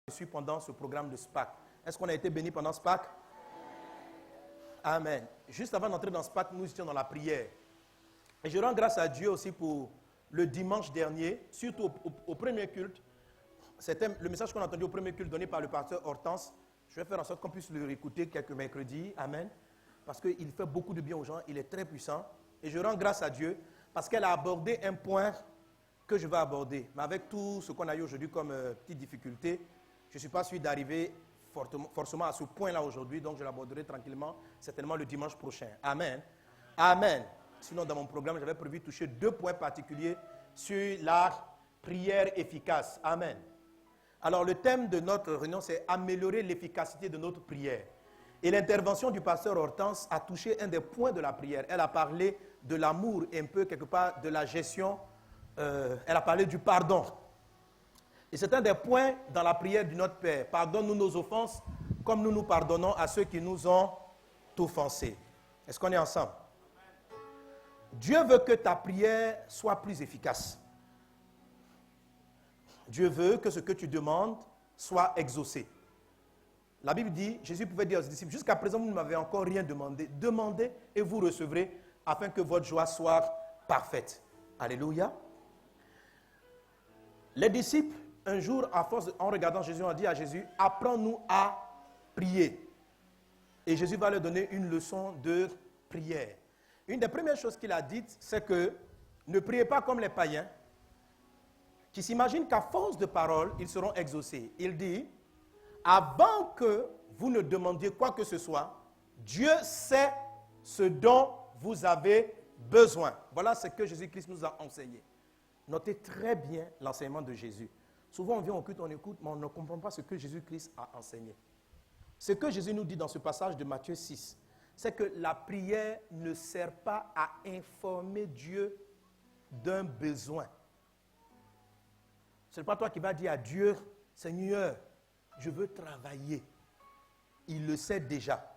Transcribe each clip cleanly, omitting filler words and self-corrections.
Je suis pendant ce programme de SPAC. Est-ce qu'on a été béni pendant SPAC? Amen. Juste avant d'entrer dans SPAC, nous étions dans la prière. Et je rends grâce à Dieu aussi pour le dimanche dernier, surtout au premier culte. C'était le message qu'on a entendu au premier culte donné par le pasteur Hortense. Je vais faire en sorte qu'on puisse le réécouter quelques mercredis. Amen. Parce qu'il fait beaucoup de bien aux gens. Il est très puissant. Et je rends grâce à Dieu parce qu'elle a abordé un point que je vais aborder. Mais avec tout ce qu'on a eu aujourd'hui comme petite difficulté, je ne suis pas sûr d'arriver forcément à ce point-là aujourd'hui. Donc je l'aborderai tranquillement, certainement le dimanche prochain. Amen. Amen. Sinon, dans mon programme, j'avais prévu toucher 2 points particuliers sur la prière efficace. Amen. Alors, le thème de notre réunion, c'est améliorer l'efficacité de notre prière. Et l'intervention du pasteur Hortense a touché un des points de la prière. Elle a parlé de l'amour et un peu, quelque part, de la gestion. Elle a parlé du pardon. Et c'est un des points dans la prière du Notre Père. Pardonne-nous nos offenses, comme nous nous pardonnons à ceux qui nous ont offensés. Est-ce qu'on est ensemble? Dieu veut que ta prière soit plus efficace. Dieu veut que ce que tu demandes soit exaucé. La Bible dit, Jésus pouvait dire aux disciples, jusqu'à présent, vous ne m'avez encore rien demandé. Demandez et vous recevrez, afin que votre joie soit parfaite. Alléluia. Les disciples, un jour, à force, en regardant Jésus, ont dit à Jésus, apprends-nous à prier. Et Jésus va leur donner une leçon de prière. Une des premières choses qu'il a dites, c'est que ne priez pas comme les païens, qui s'imaginent qu'à force de paroles, ils seront exaucés. Il dit, avant que vous ne demandiez quoi que ce soit, Dieu sait ce dont vous avez besoin. Voilà ce que Jésus-Christ nous a enseigné. Notez très bien l'enseignement de Jésus. Souvent, on vient au culte, on écoute, mais on ne comprend pas ce que Jésus-Christ a enseigné. Ce que Jésus nous dit dans ce passage de Matthieu 6, c'est que la prière ne sert pas à informer Dieu d'un besoin. Ce n'est pas toi qui vas dire à Dieu, Seigneur, je veux travailler. Il le sait déjà.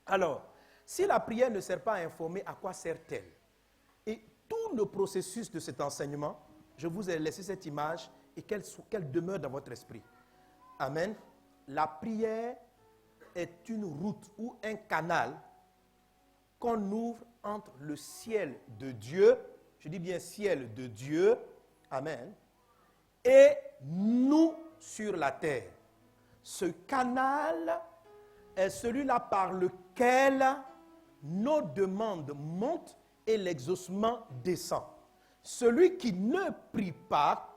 Alors, si la prière ne sert pas à informer, à quoi sert-elle? Et tout le processus de cet enseignement, je vous ai laissé cette image et qu'elle demeure dans votre esprit. Amen. La prière est une route ou un canal qu'on ouvre entre le ciel de Dieu, je dis bien ciel de Dieu, amen, et nous sur la terre. Ce canal est celui-là par lequel nos demandes montent et l'exaucement descend. Celui qui ne prie pas,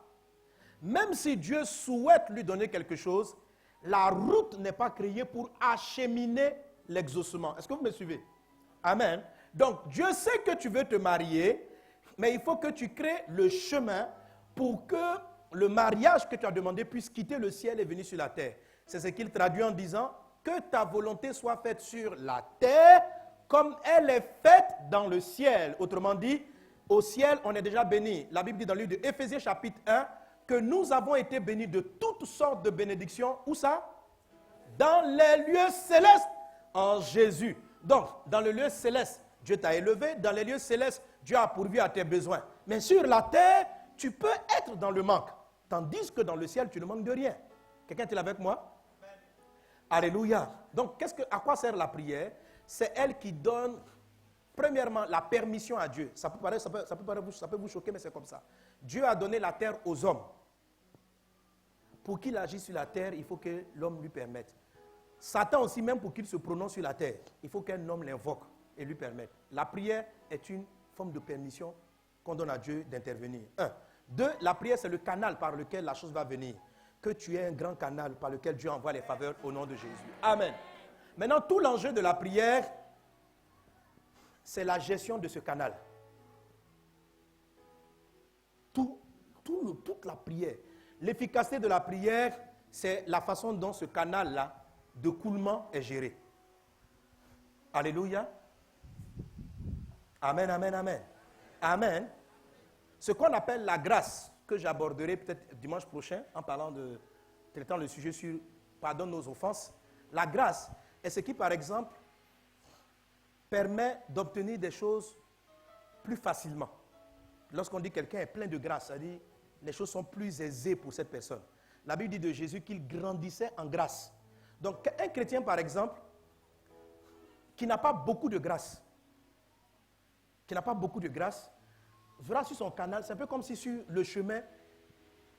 même si Dieu souhaite lui donner quelque chose, la route n'est pas créée pour acheminer l'exaucement. Est-ce que vous me suivez? Amen. Donc, Dieu sait que tu veux te marier, mais il faut que tu crées le chemin pour que le mariage que tu as demandé puisse quitter le ciel et venir sur la terre. C'est ce qu'il traduit en disant que ta volonté soit faite sur la terre comme elle est faite dans le ciel. Autrement dit, au ciel, on est déjà béni. La Bible dit dans le livre de Éphésiens chapitre 1 que nous avons été bénis de toutes sortes de bénédictions. Où ça? Dans les lieux célestes en Jésus. Donc, dans le lieu céleste, Dieu t'a élevé. Dans les lieux célestes, Dieu a pourvu à tes besoins. Mais sur la terre, tu peux être dans le manque. Tandis que dans le ciel, tu ne manques de rien. Quelqu'un est avec moi? Alléluia. Donc, à quoi sert la prière? C'est elle qui donne, premièrement, la permission à Dieu. Ça peut vous choquer, mais c'est comme ça. Dieu a donné la terre aux hommes. Pour qu'il agisse sur la terre, il faut que l'homme lui permette. Satan aussi, même pour qu'il se prononce sur la terre, il faut qu'un homme l'invoque et lui permette. La prière est une forme de permission qu'on donne à Dieu d'intervenir. 1. 2. La prière, c'est le canal par lequel la chose va venir. Que tu aies un grand canal par lequel Dieu envoie les faveurs au nom de Jésus. Amen. Maintenant, tout l'enjeu de la prière, c'est la gestion de ce canal. Toute la prière. L'efficacité de la prière, c'est la façon dont ce canal-là de coulement est géré. Alléluia. Amen, amen, amen. Amen. Ce qu'on appelle la grâce, que j'aborderai peut-être dimanche prochain en traitant le sujet sur pardonne nos offenses. La grâce est ce qui, par exemple, permet d'obtenir des choses plus facilement. Lorsqu'on dit que quelqu'un est plein de grâce, ça dit les choses sont plus aisées pour cette personne. la Bible dit de Jésus qu'il grandissait en grâce. Donc un chrétien par exemple, qui n'a pas beaucoup de grâce, verra sur son canal, c'est un peu comme si sur le chemin,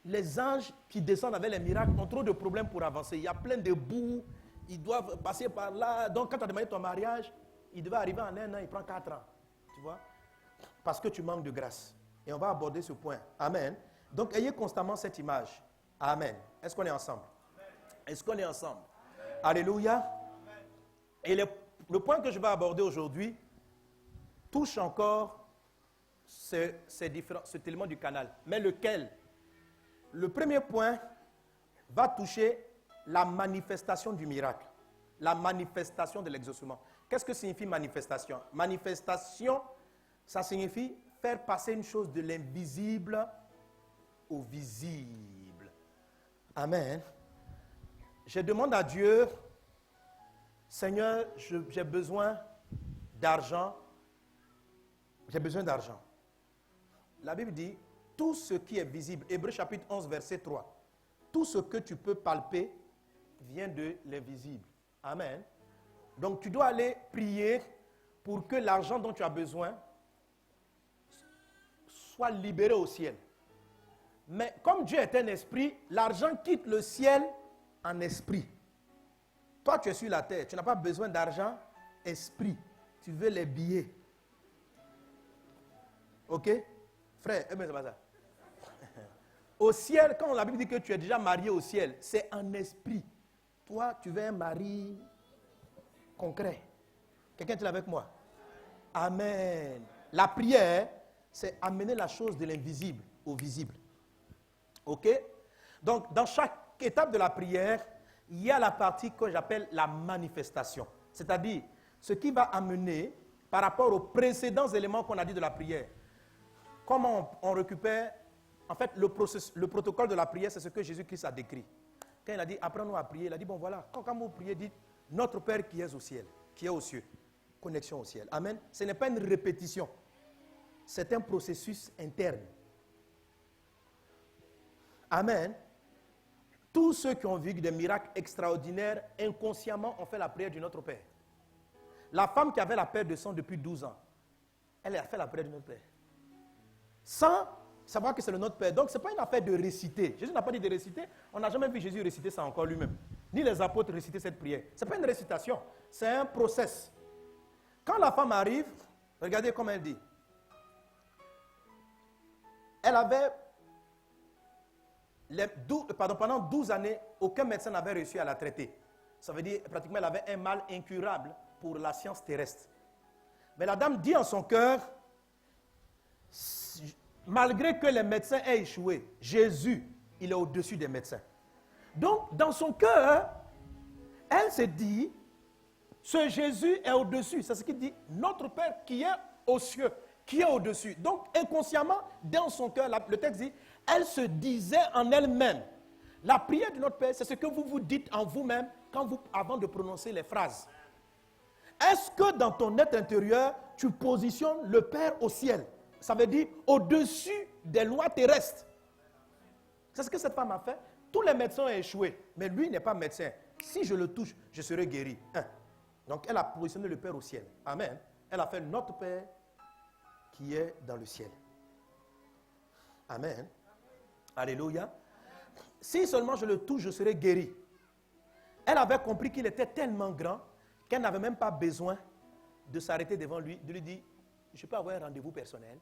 les anges qui descendent avec les miracles ont trop de problèmes pour avancer. Il y a plein de bouts, ils doivent passer par là. Donc quand tu as demandé ton mariage, il devait arriver en 1 an, il prend 4 ans. Tu vois? Parce que tu manques de grâce. Et on va aborder ce point. Amen. Donc ayez constamment cette image. Amen. Est-ce qu'on est ensemble? Est-ce qu'on est ensemble? Alléluia. Et le point que je vais aborder aujourd'hui touche encore cet élément du canal. Mais lequel? Le premier point va toucher la manifestation du miracle, la manifestation de l'exaucement. Qu'est-ce que signifie manifestation? Manifestation, ça signifie faire passer une chose de l'invisible au visible. Amen. Je demande à Dieu, Seigneur, j'ai besoin d'argent. J'ai besoin d'argent. La Bible dit, tout ce qui est visible, Hébreux chapitre 11, verset 3, tout ce que tu peux palper vient de l'invisible. Amen. Donc tu dois aller prier pour que l'argent dont tu as besoin soit libéré au ciel. Mais comme Dieu est un esprit, l'argent quitte le ciel en esprit. Toi, tu es sur la terre, tu n'as pas besoin d'argent, esprit. Tu veux les billets. Ok? Frère, c'est pas ça. Au ciel, quand la Bible dit que tu es déjà marié au ciel, c'est en esprit. Toi, tu veux un mari concret. Quelqu'un est avec moi? Amen. La prière, c'est amener la chose de l'invisible au visible. Ok? Donc, dans chaque étape de la prière, il y a la partie que j'appelle la manifestation. C'est-à-dire, ce qui va amener, par rapport aux précédents éléments qu'on a dit de la prière, comment on récupère, en fait, le protocole de la prière, c'est ce que Jésus-Christ a décrit. Quand il a dit, apprends-nous à prier, il a dit, bon voilà, quand vous priez, dites, notre Père qui est au ciel, qui est aux cieux. Connexion au ciel. Amen. Ce n'est pas une répétition. C'est un processus interne. Amen. Tous ceux qui ont vécu des miracles extraordinaires, inconsciemment, ont fait la prière du Notre Père. La femme qui avait la perte de sang depuis 12 ans, elle a fait la prière du Notre Père. Sans savoir que c'est le Notre Père. Donc, ce n'est pas une affaire de réciter. Jésus n'a pas dit de réciter. On n'a jamais vu Jésus réciter ça encore lui-même. Ni les apôtres réciter cette prière. Ce n'est pas une récitation. C'est un process. Quand la femme arrive, regardez comment elle dit. Elle avait, pendant 12 années, aucun médecin n'avait réussi à la traiter. Ça veut dire, pratiquement, elle avait un mal incurable pour la science terrestre. Mais la dame dit en son cœur, malgré que les médecins aient échoué, Jésus, il est au-dessus des médecins. Donc, dans son cœur, elle se dit, ce Jésus est au-dessus. C'est ce qu'il dit, notre Père qui est aux cieux, qui est au-dessus. Donc, inconsciemment, dans son cœur, le texte dit, elle se disait en elle-même. La prière de notre Père, c'est ce que vous vous dites en vous-même avant de prononcer les phrases. Est-ce que dans ton être intérieur, tu positionnes le Père au ciel? Ça veut dire au-dessus des lois terrestres. C'est ce que cette femme a fait. Tous les médecins ont échoué, mais lui n'est pas médecin. Si je le touche, je serai guéri. Donc elle a positionné le Père au ciel. Amen. Elle a fait notre Père qui est dans le ciel. Amen. Alléluia. Si seulement je le touche, je serai guéri. Elle avait compris qu'il était tellement grand qu'elle n'avait même pas besoin de s'arrêter devant lui, de lui dire, je peux avoir un rendez-vous personnel.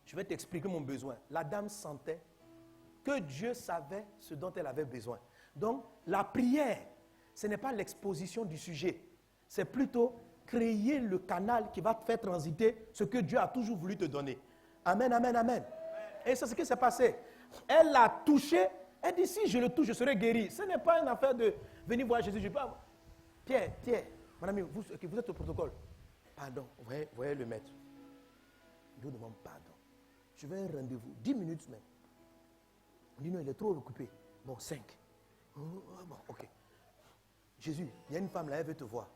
Je vais t'expliquer mon besoin. La dame sentait que Dieu savait ce dont elle avait besoin. Donc, la prière, ce n'est pas l'exposition du sujet. C'est plutôt créer le canal qui va te faire transiter ce que Dieu a toujours voulu te donner. Amen, amen, amen. Et c'est ce qui s'est passé. Elle l'a touché. Elle dit, si je le touche, je serai guéri. Ce n'est pas une affaire de venir voir Jésus. Je peux avoir... Pierre, mon ami, vous êtes au protocole. Pardon, voyez le maître. Je vous demande pardon. Je vais un rendez-vous, 10 minutes même. On dit non, il est trop occupé. Bon, 5. Oh, bon, ok. Jésus, il y a une femme là, elle veut te voir.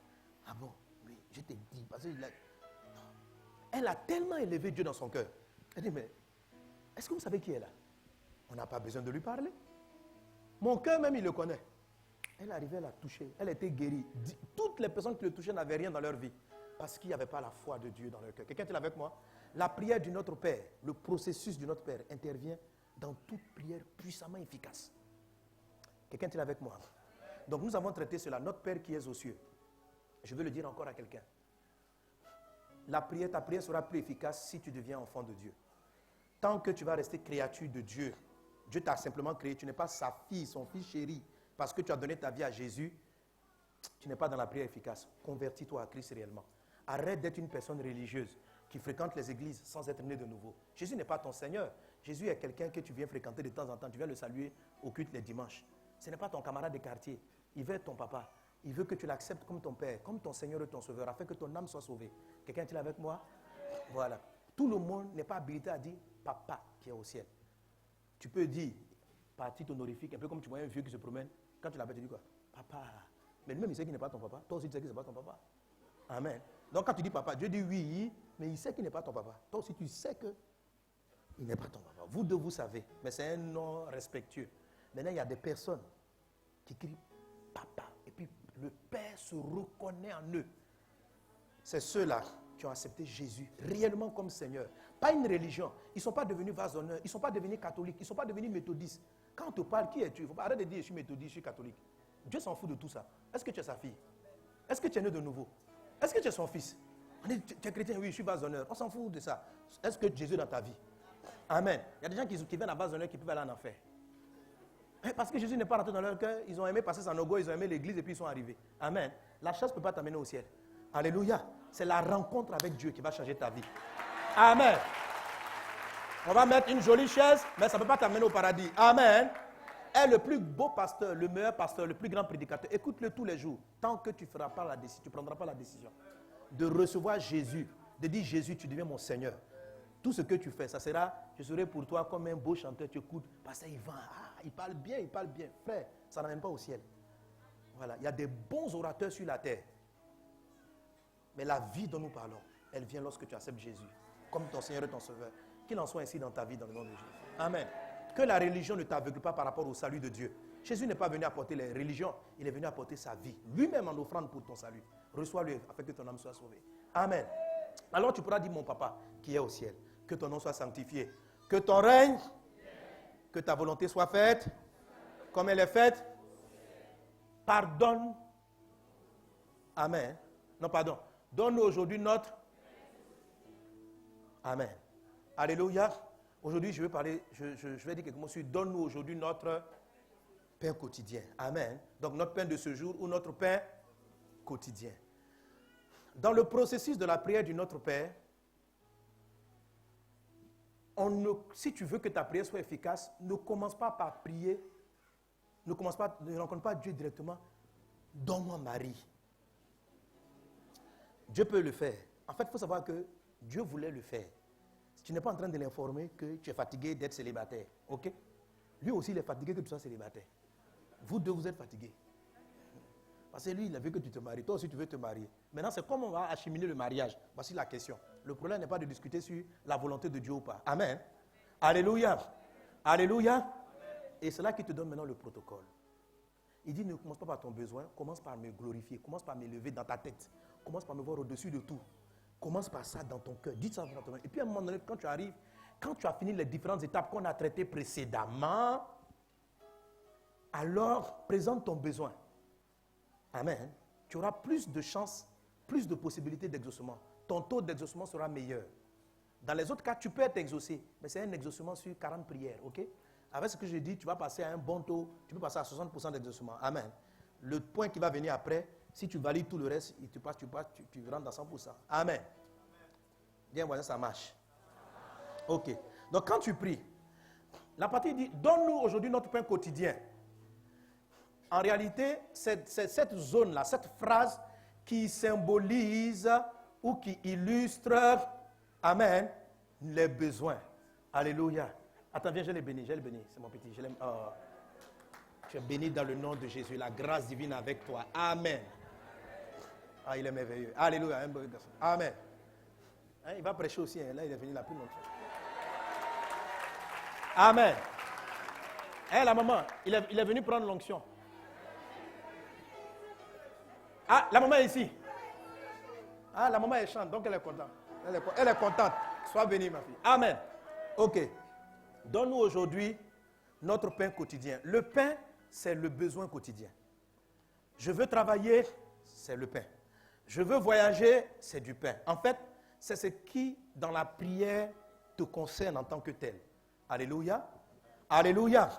Ah bon, oui, je t'ai dit. Parce que elle a tellement élevé Dieu dans son cœur. Elle dit, mais est-ce que vous savez qui est là? On n'a pas besoin de lui parler. Mon cœur même, il le connaît. Elle arrivait à la toucher. Elle était guérie. Toutes les personnes qui le touchaient n'avaient rien dans leur vie. Parce qu'il n'y avait pas la foi de Dieu dans leur cœur. Quelqu'un est avec moi? La prière du Notre Père, le processus du Notre Père intervient dans toute prière puissamment efficace. Quelqu'un est avec moi? Donc nous avons traité cela. Notre Père qui est aux cieux. Je veux le dire encore à quelqu'un. Ta prière sera plus efficace si tu deviens enfant de Dieu. Tant que tu vas rester créature de Dieu, Dieu t'a simplement créé, tu n'es pas sa fille, son fils chéri, parce que tu as donné ta vie à Jésus, tu n'es pas dans la prière efficace. Convertis-toi à Christ réellement. Arrête d'être une personne religieuse qui fréquente les églises sans être né de nouveau. Jésus n'est pas ton Seigneur. Jésus est quelqu'un que tu viens fréquenter de temps en temps. Tu viens le saluer au culte les dimanches. Ce n'est pas ton camarade de quartier. Il veut être ton papa. Il veut que tu l'acceptes comme ton Père, comme ton Seigneur et ton Sauveur, afin que ton âme soit sauvée. Quelqu'un est-il avec moi? Voilà. Tout le monde n'est pas habilité à dire papa qui est au ciel. Tu peux dire, par titre honorifique, un peu comme tu vois un vieux qui se promène. Quand tu l'appelles, tu dis quoi? Papa. Mais lui-même, il sait qu'il n'est pas ton papa. Toi aussi, tu sais qu'il n'est pas ton papa. Amen. Donc, quand tu dis papa, Dieu dit oui, mais il sait qu'il n'est pas ton papa. Toi aussi, tu sais qu'il n'est pas ton papa. Vous deux, vous savez. Mais c'est un nom respectueux. Maintenant, il y a des personnes qui crient papa. Et puis, le Père se reconnaît en eux. C'est ceux-là qui ont accepté Jésus réellement comme Seigneur. Pas une religion. Ils ne sont pas devenus vase d'honneur. Ils ne sont pas devenus catholiques. Ils ne sont pas devenus méthodistes. Quand on te parle, qui es-tu? Il faut pas arrêter de dire je suis méthodiste, je suis catholique. Dieu s'en fout de tout ça. Est-ce que tu es sa fille? Est-ce que tu es né de nouveau? Est-ce que tu es son fils? On dit, tu es chrétien? Oui, je suis vase d'honneur. On s'en fout de ça. Est-ce que Jésus est dans ta vie? Amen. Il y a des gens qui viennent à base d'honneur qui peuvent aller en enfer. Parce que Jésus n'est pas rentré dans leur cœur. Ils ont aimé passer son logo, ils ont aimé l'église et puis ils sont arrivés. Amen. La chasse ne peut pas t'amener au ciel. Alléluia. C'est la rencontre avec Dieu qui va changer ta vie. Amen. On va mettre une jolie chaise, mais ça ne peut pas t'amener au paradis. Amen. Est le plus beau pasteur, le meilleur pasteur, le plus grand prédicateur. Écoute-le tous les jours. Tant que tu ne prendras pas la décision de recevoir Jésus, de dire Jésus, tu deviens mon Seigneur. Tout ce que tu fais, ça sera, je serai pour toi comme un beau chanteur. Tu écoutes, pasteur Yvan, il parle bien. Frère, ça n'amène pas au ciel. Voilà, il y a des bons orateurs sur la terre. Mais la vie dont nous parlons, elle vient lorsque tu acceptes Jésus comme ton Seigneur et ton Sauveur. Qu'il en soit ainsi dans ta vie, dans le nom de Jésus. Amen. Que la religion ne t'aveugle pas par rapport au salut de Dieu. Jésus n'est pas venu apporter les religions, il est venu apporter sa vie. Lui-même en offrande pour ton salut. Reçois-le afin que ton âme soit sauvée. Amen. Alors tu pourras dire, mon papa qui est au ciel, que ton nom soit sanctifié, que ton règne, que ta volonté soit faite, comme elle est faite. Pardonne. Amen. Non, pardon. Donne-nous aujourd'hui notre... Amen. Alléluia. Aujourd'hui, je vais dire quelque chose sur donne-nous aujourd'hui notre pain quotidien. Amen. Donc notre pain de ce jour ou notre pain quotidien. Dans le processus de la prière du Notre Père, si tu veux que ta prière soit efficace, ne commence pas par prier, ne rencontre pas Dieu directement. Donne-moi Marie. Dieu peut le faire. En fait, il faut savoir que Dieu voulait le faire. Tu n'es pas en train de l'informer que tu es fatigué d'être célibataire. Ok? Lui aussi, il est fatigué que tu sois célibataire. Vous deux, vous êtes fatigués. Parce que lui, il a vu que tu te maries. Toi aussi, tu veux te marier. Maintenant, c'est comment on va acheminer le mariage. Voici la question. Le problème n'est pas de discuter sur la volonté de Dieu ou pas. Amen. Alléluia. Alléluia. Et c'est là qu'il te donne maintenant le protocole. Il dit, ne commence pas par ton besoin, commence par me glorifier, commence par m'élever dans ta tête, commence par me voir au-dessus de tout. Commence par ça dans ton cœur, dis ça dans ton cœur. Et puis à un moment donné, quand tu arrives, quand tu as fini les différentes étapes qu'on a traitées précédemment, alors présente ton besoin. Amen. Tu auras plus de chances, plus de possibilités d'exaucement. Ton taux d'exaucement sera meilleur. Dans les autres cas, tu peux être exaucé, mais c'est un exaucement sur 40 prières, ok? Avec ce que je dis, tu vas passer à un bon taux, tu peux passer à 60% d'exaucement. Amen. Le point qui va venir après, si tu valides tout le reste, tu rentres dans 100%. Amen. Bien, voilà, ça marche. Ok. Donc quand tu pries, la partie dit, donne-nous aujourd'hui notre pain quotidien. En réalité, c'est cette zone-là, cette phrase qui symbolise ou qui illustre, amen, les besoins. Alléluia. Attends, viens, je l'ai béni, c'est mon petit, je l'aime. Oh. Tu es béni dans le nom de Jésus, la grâce divine avec toi. Amen. Ah, il est merveilleux. Alléluia. Amen. Hein, il va prêcher aussi, hein. Là il est venu la plus longtemps. Amen. Hé, la maman, il est venu prendre l'onction. Ah, la maman est ici. Ah, la maman, elle chante, donc elle est contente. Elle est contente. Sois bénie, ma fille. Amen. Ok. Donne-nous aujourd'hui notre pain quotidien. Le pain, c'est le besoin quotidien. Je veux travailler, c'est le pain. Je veux voyager, c'est du pain. En fait, c'est ce qui, dans la prière, te concerne en tant que tel. Alléluia. Alléluia.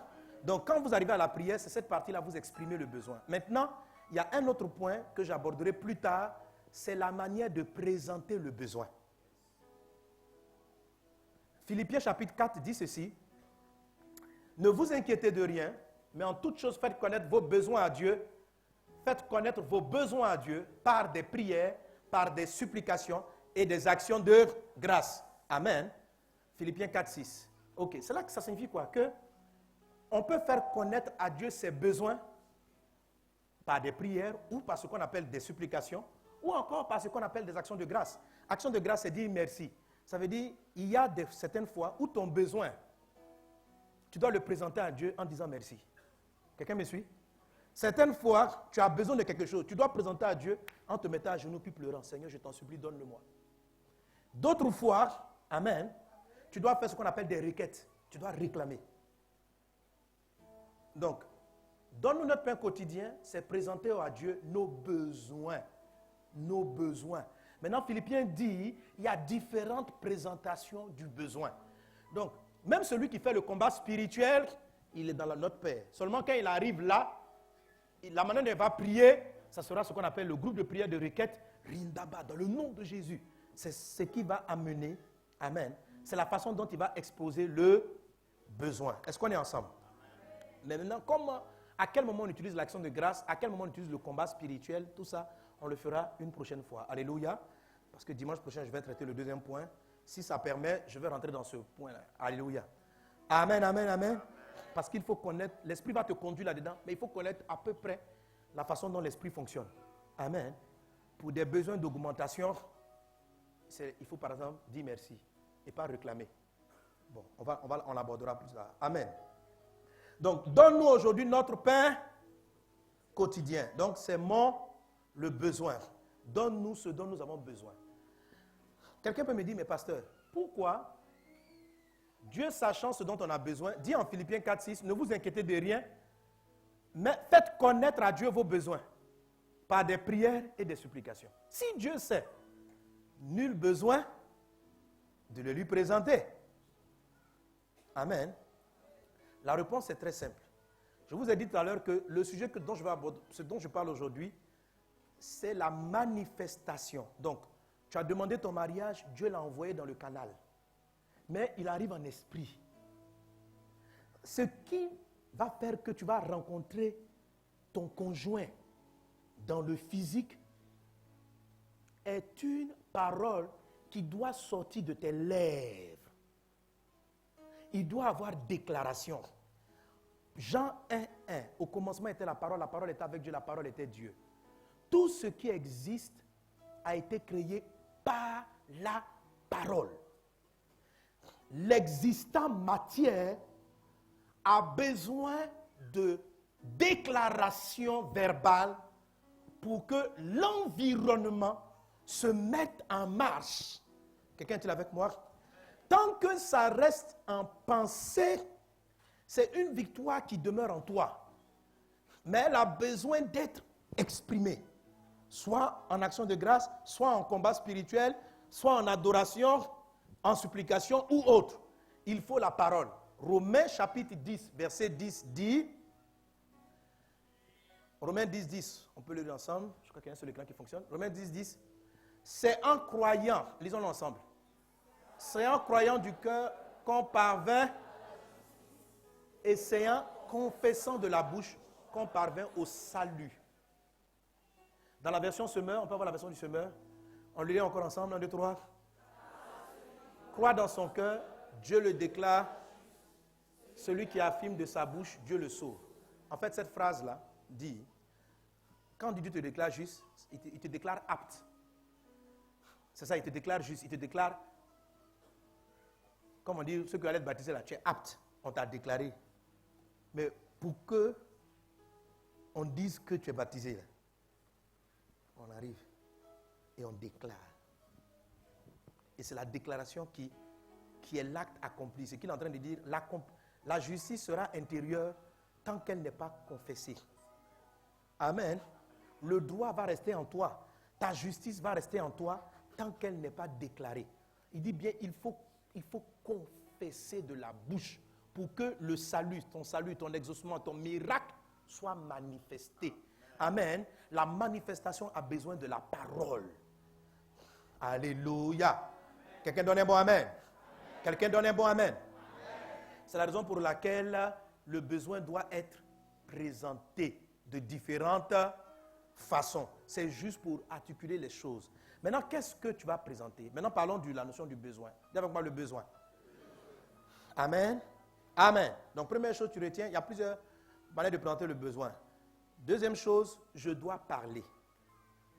Donc, quand vous arrivez à la prière, c'est cette partie-là, vous exprimez le besoin. Maintenant, il y a un autre point que j'aborderai plus tard, c'est la manière de présenter le besoin. Philippiens chapitre 4 dit ceci. Ne vous inquiétez de rien, mais en toute chose faites connaître vos besoins à Dieu. Faites connaître vos besoins à Dieu par des prières, par des supplications et des actions de grâce. Amen. Philippiens 4, 6. Ok, c'est là que ça signifie quoi? Que on peut faire connaître à Dieu ses besoins par des prières ou par ce qu'on appelle des supplications ou encore par ce qu'on appelle des actions de grâce. Action de grâce, c'est dire merci. Ça veut dire, il y a certaines fois où ton besoin, tu dois le présenter à Dieu en disant merci. Quelqu'un me suit? Certaines fois, tu as besoin de quelque chose. Tu dois présenter à Dieu en te mettant à genoux puis pleurant. Seigneur, je t'en supplie, donne-le-moi. D'autres fois, amen, tu dois faire ce qu'on appelle des requêtes. Tu dois réclamer. Donc, donne-nous notre pain quotidien, c'est présenter à Dieu nos besoins. Nos besoins. Maintenant, Philippiens dit, il y a différentes présentations du besoin. Donc, même celui qui fait le combat spirituel, il est dans la note paix. Seulement quand il arrive là, la manière dont il va prier, ça sera ce qu'on appelle le groupe de prière de requête, Rindaba, dans le nom de Jésus. C'est ce qui va amener, amen, c'est la façon dont il va exposer le besoin. Est-ce qu'on est ensemble? Mais maintenant, à quel moment on utilise l'action de grâce, à quel moment on utilise le combat spirituel, tout ça, on le fera une prochaine fois. Alléluia. Parce que dimanche prochain, je vais traiter le deuxième point. Si ça permet, je vais rentrer dans ce point-là. Alléluia. Amen, amen, amen. Parce qu'il faut connaître, l'esprit va te conduire là-dedans, mais il faut connaître à peu près la façon dont l'esprit fonctionne. Amen. Pour des besoins d'augmentation, il faut par exemple dire merci et pas réclamer. Bon, on l'abordera plus tard. Amen. Donc, donne-nous aujourd'hui notre pain quotidien. Donc, c'est le besoin. Donne-nous ce dont nous avons besoin. Quelqu'un peut me dire, mais pasteur, pourquoi Dieu sachant ce dont on a besoin, dit en Philippiens 4, 6, ne vous inquiétez de rien, mais faites connaître à Dieu vos besoins par des prières et des supplications. Si Dieu sait, nul besoin de le lui présenter. Amen. La réponse est très simple. Je vous ai dit tout à l'heure que le sujet ce dont je parle aujourd'hui, c'est la manifestation. Donc, tu as demandé ton mariage, Dieu l'a envoyé dans le canal. Mais il arrive en esprit. Ce qui va faire que tu vas rencontrer ton conjoint dans le physique est une parole qui doit sortir de tes lèvres. Il doit avoir déclaration. Jean 1, 1, au commencement était la parole était avec Dieu, la parole était Dieu. Tout ce qui existe a été créé par la parole. L'existant matière a besoin de déclaration verbale pour que l'environnement se mette en marche. Quelqu'un est-il avec moi? Tant que ça reste en pensée, c'est une victoire qui demeure en toi. Mais elle a besoin d'être exprimée. Soit en action de grâce, soit en combat spirituel, soit en adoration, en supplication ou autre. Il faut la parole. Romains chapitre 10, verset 10 dit, Romains 10, 10, on peut le lire ensemble, je crois qu'il y a un seul écran qui fonctionne. Romains 10, 10, c'est en croyant, lisons-le ensemble, c'est en croyant du cœur qu'on parvint, et c'est en confessant de la bouche qu'on parvint au salut. Dans la version semeur, on peut avoir la version du semeur. On le lit encore ensemble, 1, 2, 3. Croit dans son cœur, Dieu le déclare. Celui qui affirme de sa bouche, Dieu le sauve. En fait, cette phrase-là dit, quand Dieu te déclare juste, il te déclare apte. C'est ça, il te déclare juste, il te déclare, comme on dit, ceux qui allaient te baptiser là, tu es apte, on t'a déclaré. Mais pour que on dise que tu es baptisé, là, on arrive et on déclare. Et c'est la déclaration qui est l'acte accompli. Ce qu'il est en train de dire, la justice sera intérieure tant qu'elle n'est pas confessée. Amen. Le droit va rester en toi. Ta justice va rester en toi tant qu'elle n'est pas déclarée. Il dit bien, il faut confesser de la bouche pour que le salut, ton exaucement, ton miracle soit manifesté. Amen. La manifestation a besoin de la parole. Alléluia. Quelqu'un donne un bon amen. Quelqu'un donne un bon amen. C'est la raison pour laquelle le besoin doit être présenté de différentes façons. C'est juste pour articuler les choses. Maintenant, qu'est-ce que tu vas présenter? Maintenant, parlons de la notion du besoin. Dis avec moi le besoin. Amen. Amen. Donc, première chose, tu retiens, il y a plusieurs manières de présenter le besoin. Deuxième chose, je dois parler.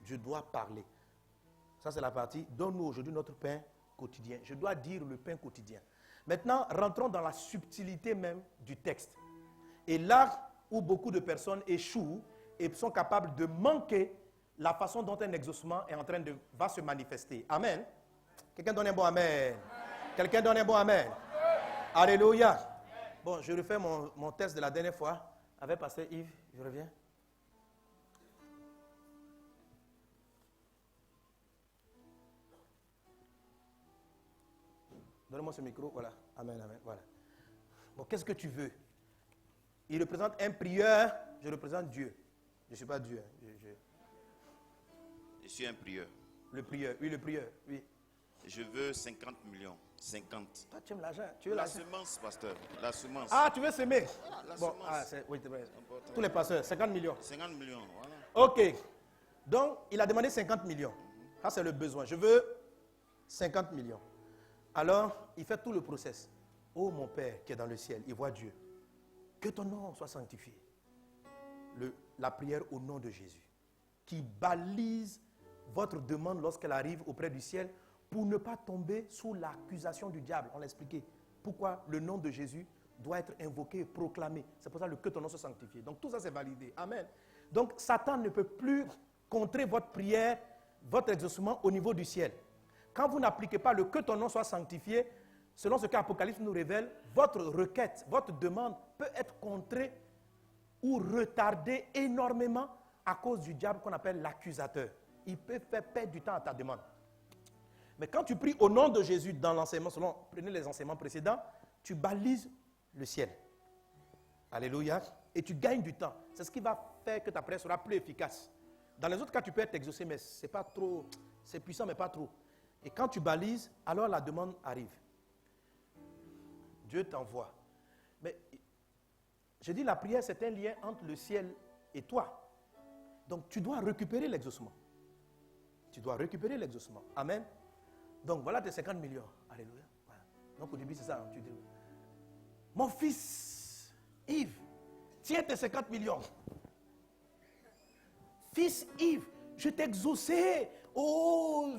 Je dois parler. Ça, c'est la partie, donne-nous aujourd'hui notre pain quotidien. Je dois dire le pain quotidien. Maintenant, rentrons dans la subtilité même du texte. Et là où beaucoup de personnes échouent et sont capables de manquer la façon dont un exaucement est en train de va se manifester. Amen. Quelqu'un donne un bon amen. Quelqu'un donne un bon amen. Alléluia. Bon, je refais mon test de la dernière fois avec Pasteur Yves. Je reviens. Donne-moi ce micro, voilà. Amen, amen, voilà. Bon, qu'est-ce que tu veux? Il représente un prieur, je représente Dieu. Je ne suis pas Dieu. Je suis un prieur. Le prieur, oui, le prieur, oui. Je veux 50 millions. 50. Toi, tu aimes l'argent. Tu veux La l'argent. semence, pasteur. La semence. Ah, tu veux semer? Voilà, la Bon, semence. oui, c'est vrai. Tous les pasteurs, 50 millions. 50 millions, voilà. Ok. Donc, il a demandé 50 millions. Ça, c'est le besoin. Je veux 50 millions. Alors, il fait tout le process. Oh, mon Père qui est dans le ciel, il voit Dieu. Que ton nom soit sanctifié. La prière au nom de Jésus, qui balise votre demande lorsqu'elle arrive auprès du ciel pour ne pas tomber sous l'accusation du diable. On l'a expliqué. Pourquoi le nom de Jésus doit être invoqué et proclamé. C'est pour ça que ton nom soit sanctifié. Donc tout ça c'est validé. Amen. Donc Satan ne peut plus contrer votre prière, votre exaucement au niveau du ciel. Quand vous n'appliquez pas le que ton nom soit sanctifié, selon ce qu'Apocalypse nous révèle, votre requête, votre demande peut être contrée ou retardée énormément à cause du diable qu'on appelle l'accusateur. Il peut faire perdre du temps à ta demande. Mais quand tu pries au nom de Jésus dans l'enseignement, prenez les enseignements précédents, tu balises le ciel. Alléluia. Et tu gagnes du temps. C'est ce qui va faire que ta prière sera plus efficace. Dans les autres cas, tu peux être exaucé, mais c'est pas trop, c'est puissant, mais pas trop. Et quand tu balises, alors la demande arrive. Dieu t'envoie. Mais je dis la prière, c'est un lien entre le ciel et toi. Donc tu dois récupérer l'exaucement. Tu dois récupérer l'exaucement. Amen. Donc voilà tes 50 millions. Alléluia. Voilà. Donc au début c'est ça. Hein, tu dis, mon fils Yves, tiens tes 50 millions. Fils Yves, je t'ai exaucé. Oh,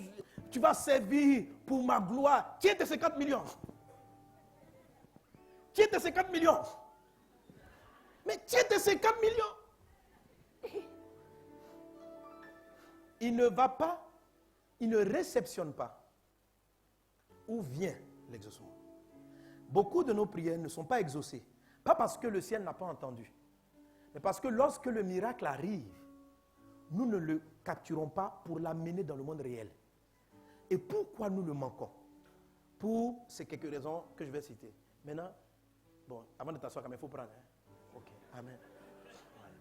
tu vas servir pour ma gloire. Tiens tes 50 millions. Tiens tes 50 millions. Mais tiens tes 50 millions. Il ne va pas, il ne réceptionne pas. Où vient l'exaucement? Beaucoup de nos prières ne sont pas exaucées. Pas parce que le ciel n'a pas entendu, mais parce que lorsque le miracle arrive, nous ne le capturons pas pour l'amener dans le monde réel. Et pourquoi nous le manquons? Pour ces quelques raisons que je vais citer. Maintenant, bon, avant de t'asseoir, il faut prendre. Hein? Ok, amen. Voilà.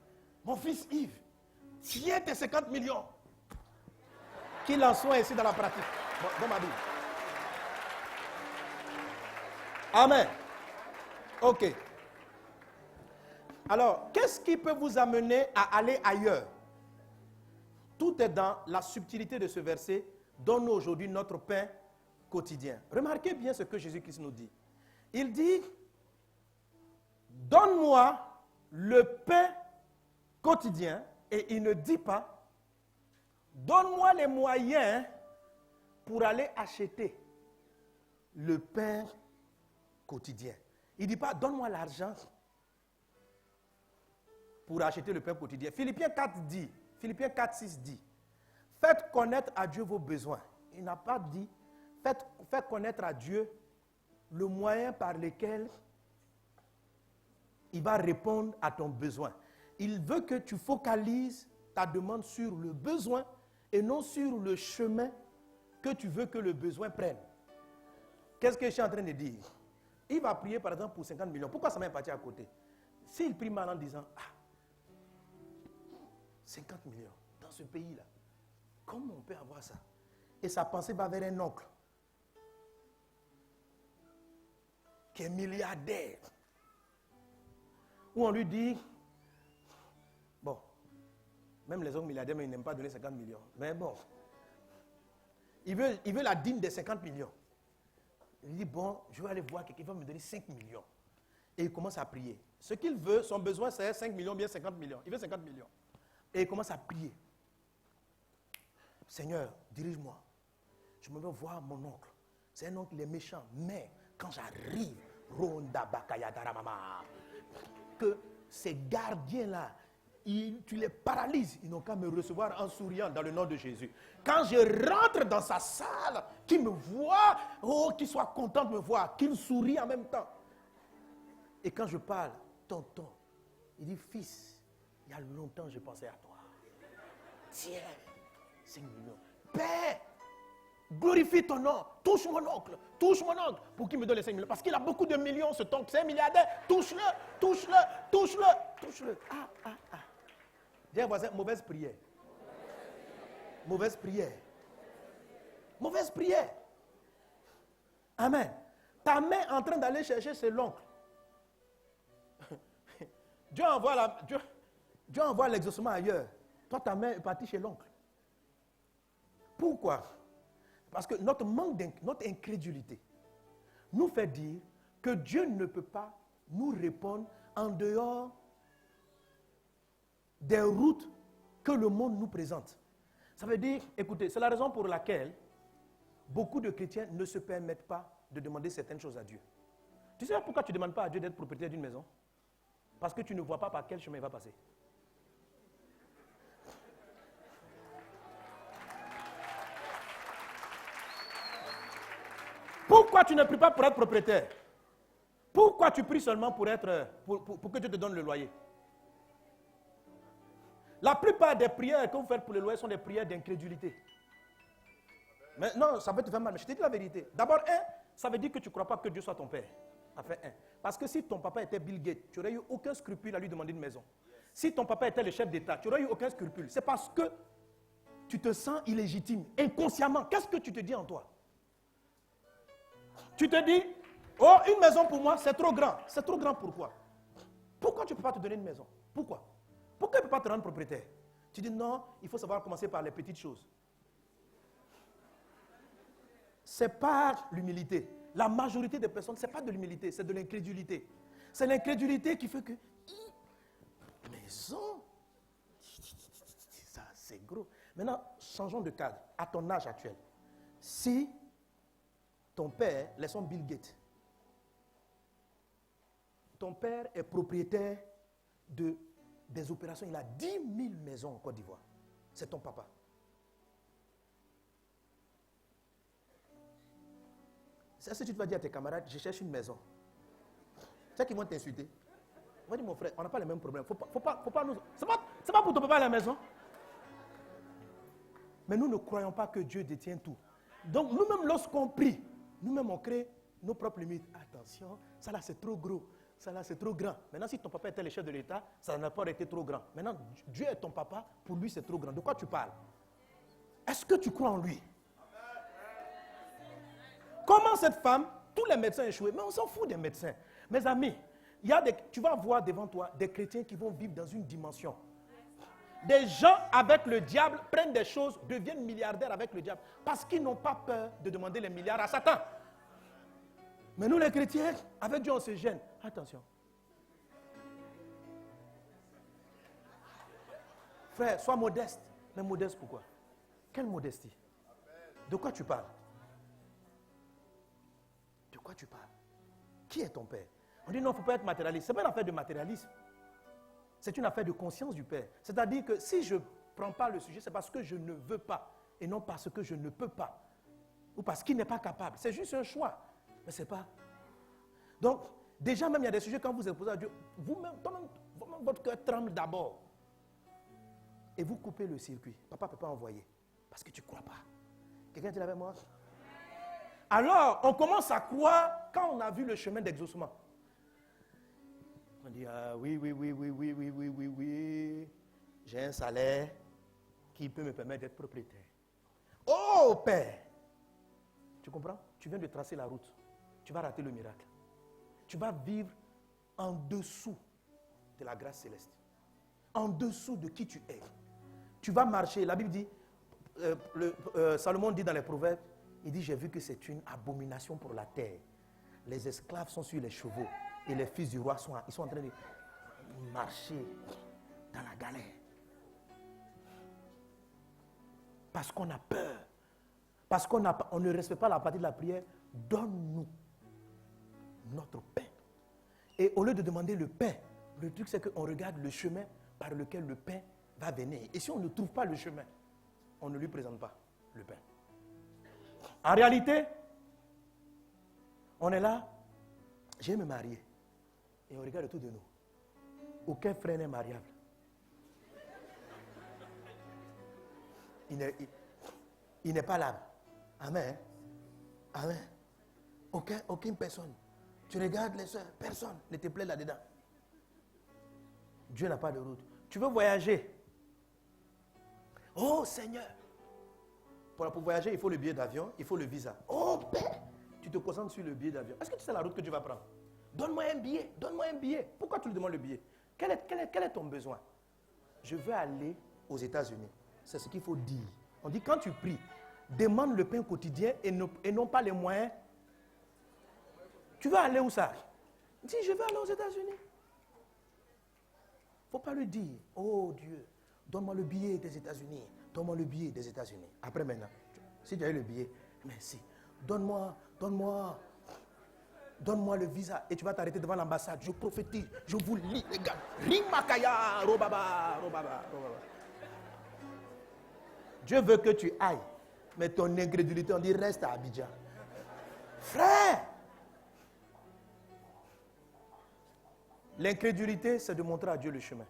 Mon fils Yves, tiens tes 50 millions. Qu'il en soit ici dans la pratique. Bon, dans ma Bible. Amen. Ok. Alors, qu'est-ce qui peut vous amener à aller ailleurs? Tout est dans la subtilité de ce verset. Donne-nous aujourd'hui notre pain quotidien. Remarquez bien ce que Jésus-Christ nous dit. Il dit, donne-moi le pain quotidien. Et il ne dit pas, donne-moi les moyens pour aller acheter le pain quotidien. Il ne dit pas, donne-moi l'argent pour acheter le pain quotidien. Philippiens 4, 6 dit, faites connaître à Dieu vos besoins. Il n'a pas dit, faites connaître à Dieu le moyen par lequel il va répondre à ton besoin. Il veut que tu focalises ta demande sur le besoin et non sur le chemin que tu veux que le besoin prenne. Qu'est-ce que je suis en train de dire? Il va prier par exemple pour 50 millions. Pourquoi ça m'est parti à côté? S'il prie mal en disant, 50 millions dans ce pays-là, comment on peut avoir ça? Et sa pensée va vers un oncle qui est milliardaire. Où on lui dit, bon, même les hommes milliardaires, mais ils n'aiment pas donner 50 millions. Mais bon, il veut la dîme des 50 millions. Il dit, bon, je vais aller voir quelqu'un qui va me donner 5 millions. Et il commence à prier. Ce qu'il veut, son besoin, c'est 5 millions, bien 50 millions. Il veut 50 millions. Et il commence à prier. Seigneur, dirige-moi. Je me veux voir mon oncle. C'est un oncle, il est méchant. Mais quand j'arrive, Ronda Bakaya Daramama, que ces gardiens-là, tu les paralyses. Ils n'ont qu'à me recevoir en souriant dans le nom de Jésus. Quand je rentre dans sa salle, qu'il me voit, qu'il soit content de me voir, qu'il sourit en même temps. Et quand je parle, tonton, il dit, fils, il y a longtemps je pensais à toi. Tiens, 5 millions. Père, glorifie ton nom, touche mon oncle pour qu'il me donne les 5 millions. Parce qu'il a beaucoup de millions, ce oncle, c'est un milliardaire. Touche-le. Dis à voisin, mauvaise prière. Mauvaise prière. Amen. Ta main en train d'aller chercher c'est l'oncle. Dieu envoie l'exaucement ailleurs. Toi, ta main est partie chez l'oncle. Pourquoi? Parce que notre incrédulité nous fait dire que Dieu ne peut pas nous répondre en dehors des routes que le monde nous présente. Ça veut dire, écoutez, c'est la raison pour laquelle beaucoup de chrétiens ne se permettent pas de demander certaines choses à Dieu. Tu sais pourquoi tu ne demandes pas à Dieu d'être propriétaire d'une maison? Parce que tu ne vois pas par quel chemin il va passer. Pourquoi tu ne pries pas pour être propriétaire? Pourquoi tu pries seulement pour que Dieu te donne le loyer? La plupart des prières que vous faites pour le loyer sont des prières d'incrédulité. Mais non, ça peut te faire mal, mais je te dis la vérité. D'abord, ça veut dire que tu ne crois pas que Dieu soit ton père. Enfin, parce que si ton papa était Bill Gates, tu n'aurais eu aucun scrupule à lui demander une maison. Si ton papa était le chef d'État, tu n'aurais eu aucun scrupule. C'est parce que tu te sens illégitime, inconsciemment. Qu'est-ce que tu te dis en toi? Tu te dis, oh, une maison pour moi, c'est trop grand. C'est trop grand pourquoi? Pourquoi tu ne peux pas te donner une maison? Pourquoi? Pourquoi il ne peut pas te rendre propriétaire? Tu dis non, il faut savoir commencer par les petites choses. Ce n'est pas l'humilité. La majorité des personnes, ce n'est pas de l'humilité, c'est de l'incrédulité. C'est l'incrédulité qui fait que, maison, ça c'est gros. Maintenant, changeons de cadre. À ton âge actuel, si ton père, laissons Bill Gates, ton père est propriétaire des opérations, il a 10 000 maisons en Côte d'Ivoire. C'est ton papa. C'est ce que tu vas dire à tes camarades, je cherche une maison. C'est qu'ils vont t'insulter. Ils vont dire, mon frère, on n'a pas les mêmes problèmes. Faut pas nous... C'est pas pour ton papa à la maison. Mais nous ne croyons pas que Dieu détient tout. Donc nous-mêmes, lorsqu'on prie, nous-mêmes on crée nos propres limites. Attention, ça là c'est trop gros. Ça là c'est trop grand. Maintenant, si ton papa était le chef de l'État, ça n'a pas été trop grand. Maintenant, Dieu est ton papa, pour lui c'est trop grand. De quoi tu parles? Est-ce que tu crois en lui? Comment cette femme, tous les médecins échoués, mais on s'en fout des médecins. Mes amis, tu vas voir devant toi des chrétiens qui vont vivre dans une dimension. Des gens avec le diable prennent des choses, deviennent milliardaires avec le diable, parce qu'ils n'ont pas peur de demander les milliards à Satan. Mais nous les chrétiens, avec Dieu on se gêne. Attention. Frère, sois modeste. Mais modeste pourquoi? Quelle modestie? De quoi tu parles? De quoi tu parles? Qui est ton père? On dit non, il ne faut pas être matérialiste. Ce n'est pas une affaire de matérialisme. C'est une affaire de conscience du Père. C'est-à-dire que si je ne prends pas le sujet, c'est parce que je ne veux pas et non parce que je ne peux pas ou parce qu'il n'est pas capable. C'est juste un choix. Mais c'est pas. Donc, déjà même, il y a des sujets quand vous exposez à Dieu, vous-même, votre cœur tremble d'abord. Et vous coupez le circuit. Papa ne peut pas envoyer parce que tu ne crois pas. Quelqu'un dit avec moi? Alors, on commence à croire quand on a vu le chemin d'exaucement. On dit, ah, oui. J'ai un salaire qui peut me permettre d'être propriétaire. Oh, Père! Tu comprends? Tu viens de tracer la route. Tu vas rater le miracle. Tu vas vivre en dessous de la grâce céleste. En dessous de qui tu es. Tu vas marcher. La Bible dit, Salomon dit dans les Proverbes, il dit, j'ai vu que c'est une abomination pour la terre. Les esclaves sont sur les chevaux et les fils du roi sont en train de marcher dans la galère. Parce qu'on a peur. Parce qu'on ne respecte pas la partie de la prière. Donne-nous notre pain. Et au lieu de demander le pain, le truc c'est qu'on regarde le chemin par lequel le pain va venir. Et si on ne trouve pas le chemin, on ne lui présente pas le pain. En réalité, on est là, je vais me marier. Et on regarde autour de nous. Aucun frère n'est mariable. Il n'est pas là. Amen. Amen. Aucune personne. Tu regardes les soeurs, personne ne te plaît là-dedans. Dieu n'a pas de route. Tu veux voyager. Oh Seigneur. Pour voyager, il faut le billet d'avion, il faut le visa. Oh Père. Tu te concentres sur le billet d'avion. Est-ce que tu sais la route que tu vas prendre? Donne-moi un billet, donne-moi un billet. Pourquoi tu lui demandes le billet? Quel est ton besoin? Je veux aller aux États-Unis. C'est ce qu'il faut dire. On dit quand tu pries, demande le pain quotidien et non pas les moyens. Tu veux aller où ça? Dis, je veux aller aux États-Unis. Il ne faut pas lui dire, oh Dieu, donne-moi le billet des États-Unis. Donne-moi le billet des États-Unis. Après maintenant, si tu as eu le billet, merci. Donne-moi le visa. Et tu vas t'arrêter devant l'ambassade. Je prophétise, je vous lis, les gars. Rimakaya, robaba. Dieu veut que tu ailles. Mais ton incrédulité, on dit, reste à Abidjan. Frère! L'incrédulité, c'est de montrer à Dieu le chemin.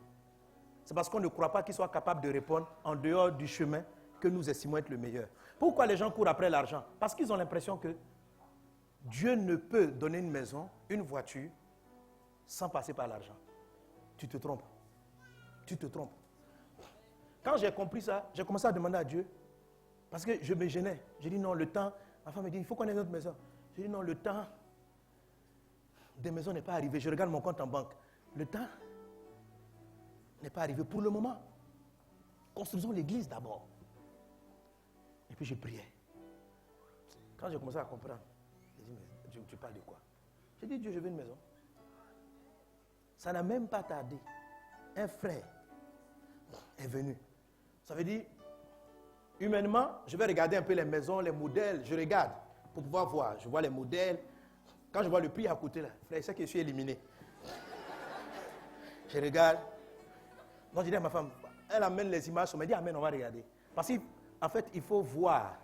C'est parce qu'on ne croit pas qu'il soit capable de répondre en dehors du chemin que nous estimons être le meilleur. Pourquoi les gens courent après l'argent? Parce qu'ils ont l'impression que Dieu ne peut donner une maison, une voiture, sans passer par l'argent. Tu te trompes. Tu te trompes. Quand j'ai compris ça, j'ai commencé à demander à Dieu, parce que je me gênais. J'ai dit non, le temps, ma femme me dit, il faut qu'on ait notre maison. J'ai dit non, le temps des maisons n'est pas arrivé. Je regarde mon compte en banque. Le temps n'est pas arrivé pour le moment. Construisons l'église d'abord. Et puis je priais. Quand j'ai commencé à comprendre, j'ai dit, mais tu parles de quoi? J'ai dit, Dieu, je veux une maison. Ça n'a même pas tardé. Un frère est venu. Ça veut dire, humainement, je vais regarder un peu les maisons, les modèles. Je regarde pour pouvoir voir. Je vois les modèles. Quand je vois le prix à côté, là, frère, c'est que je suis éliminé. Je regarde. Donc, je dis à ma femme, elle amène les images, on me dit, amène, on va regarder. Parce qu'en fait, il faut voir.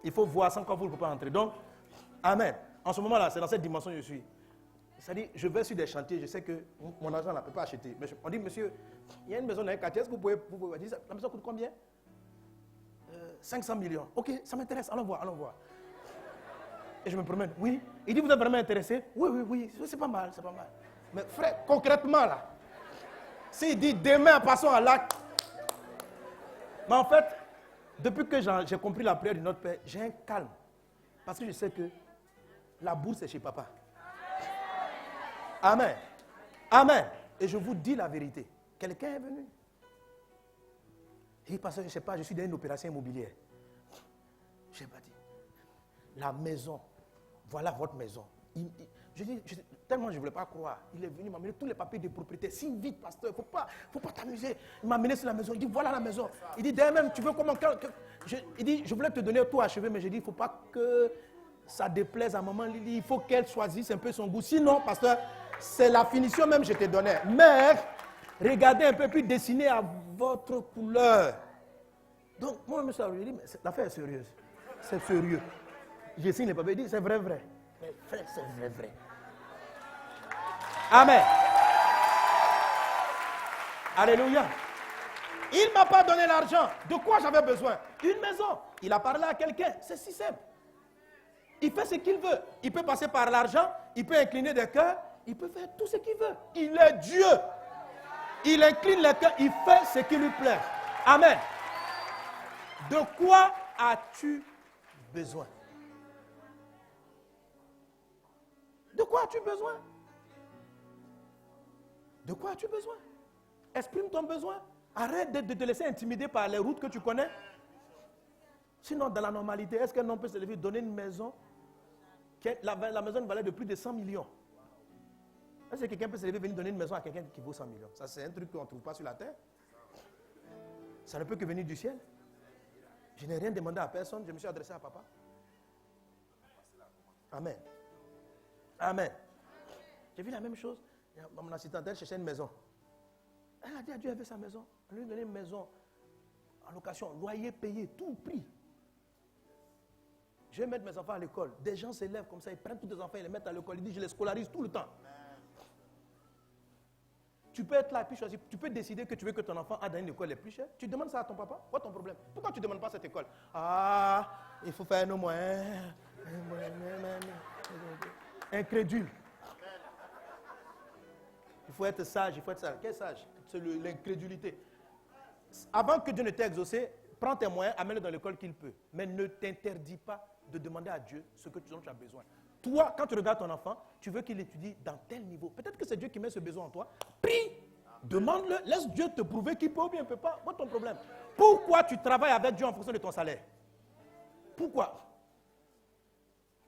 Il faut voir sans qu'on vous ne pouvez pas entrer. Donc, amen. En ce moment-là, c'est dans cette dimension que je suis. C'est-à-dire, je vais sur des chantiers, je sais que mon argent ne peut pas acheter. Mais on dit, monsieur, il y a une maison dans un quartier, est-ce que vous pouvez dire, la maison coûte combien? 500 millions. Ok, ça m'intéresse, allons voir. Et je me promène, oui. Il dit, vous êtes vraiment intéressé? Oui, c'est pas mal. Mais frère, concrètement là, s'il dit demain, passons à l'acte. Mais en fait, depuis que j'ai compris la prière de notre Père, j'ai un calme. Parce que je sais que la bourse est chez papa. Amen. Et je vous dis la vérité. Quelqu'un est venu. Il dit, pasteur, je ne sais pas, je suis dans une opération immobilière. Je n'ai pas dit. La maison, voilà votre maison. Tellement je ne voulais pas croire. Il est venu, il m'a amené tous les papiers de propriété. Signe vite, pasteur, il ne faut pas t'amuser. Il m'a amené sur la maison, il dit, voilà la maison. Il dit, d'ailleurs même, tu veux comment... Il dit, je voulais te donner tout achevé, mais j'ai dit, il ne faut pas que ça déplaise à maman Lily. Il faut qu'elle choisisse un peu son goût. Sinon, pasteur, C'est la finition même que je te donnais. Mais, regardez un peu plus dessiné à votre couleur. Donc, moi, je me dis, mais l'affaire est sérieuse. C'est sérieux. Je signe les papiers, je dis, c'est vrai. Mais frère, c'est vrai. Amen. Alléluia. Il ne m'a pas donné l'argent. De quoi j'avais besoin? Une maison. Il a parlé à quelqu'un. C'est si simple. Il fait ce qu'il veut. Il peut passer par l'argent. Il peut incliner des cœurs. Il peut faire tout ce qu'il veut. Il est Dieu. Il incline les cœurs. Il fait ce qui lui plaît. Amen. De quoi as-tu besoin? De quoi as-tu besoin? De quoi as-tu besoin? Exprime ton besoin. Arrête de te laisser intimider par les routes que tu connais. Sinon, dans la normalité, est-ce qu'un homme peut se lever et donner une maison? La maison valait de plus de 100 millions. Est-ce que quelqu'un peut se lever et venir donner une maison à quelqu'un qui vaut 100 millions? Ça, c'est un truc qu'on ne trouve pas sur la terre. Ça ne peut que venir du ciel. Je n'ai rien demandé à personne. Je me suis adressé à papa. Amen. Amen. J'ai vu la même chose. Mon assistante, elle cherchait une maison. Elle a dit à Dieu, elle veut sa maison. Elle lui a donné une maison en location, loyer payé, tout prix. Je vais mettre mes enfants à l'école. Des gens s'élèvent comme ça, ils prennent tous les enfants, ils les mettent à l'école. Ils disent, je les scolarise tout le temps. Tu peux être là et puis choisir. Tu peux décider que tu veux que ton enfant aille dans une école les plus chères. Tu demandes ça à ton papa. Quoi ton problème? Pourquoi tu ne demandes pas cette école? Ah, il faut faire nos moyens. Incrédule. Il faut être sage, il faut être sage. Quel sage? C'est l'incrédulité. Avant que Dieu ne t'ait exaucé, prends tes moyens, amène-le dans l'école qu'il peut. Mais ne t'interdis pas de demander à Dieu ce dont tu as besoin. Toi, quand tu regardes ton enfant, tu veux qu'il étudie dans tel niveau. Peut-être que c'est Dieu qui met ce besoin en toi. Prie, demande-le, laisse Dieu te prouver qu'il peut ou bien il ne peut pas. What ton problème? Pourquoi tu travailles avec Dieu en fonction de ton salaire? Pourquoi?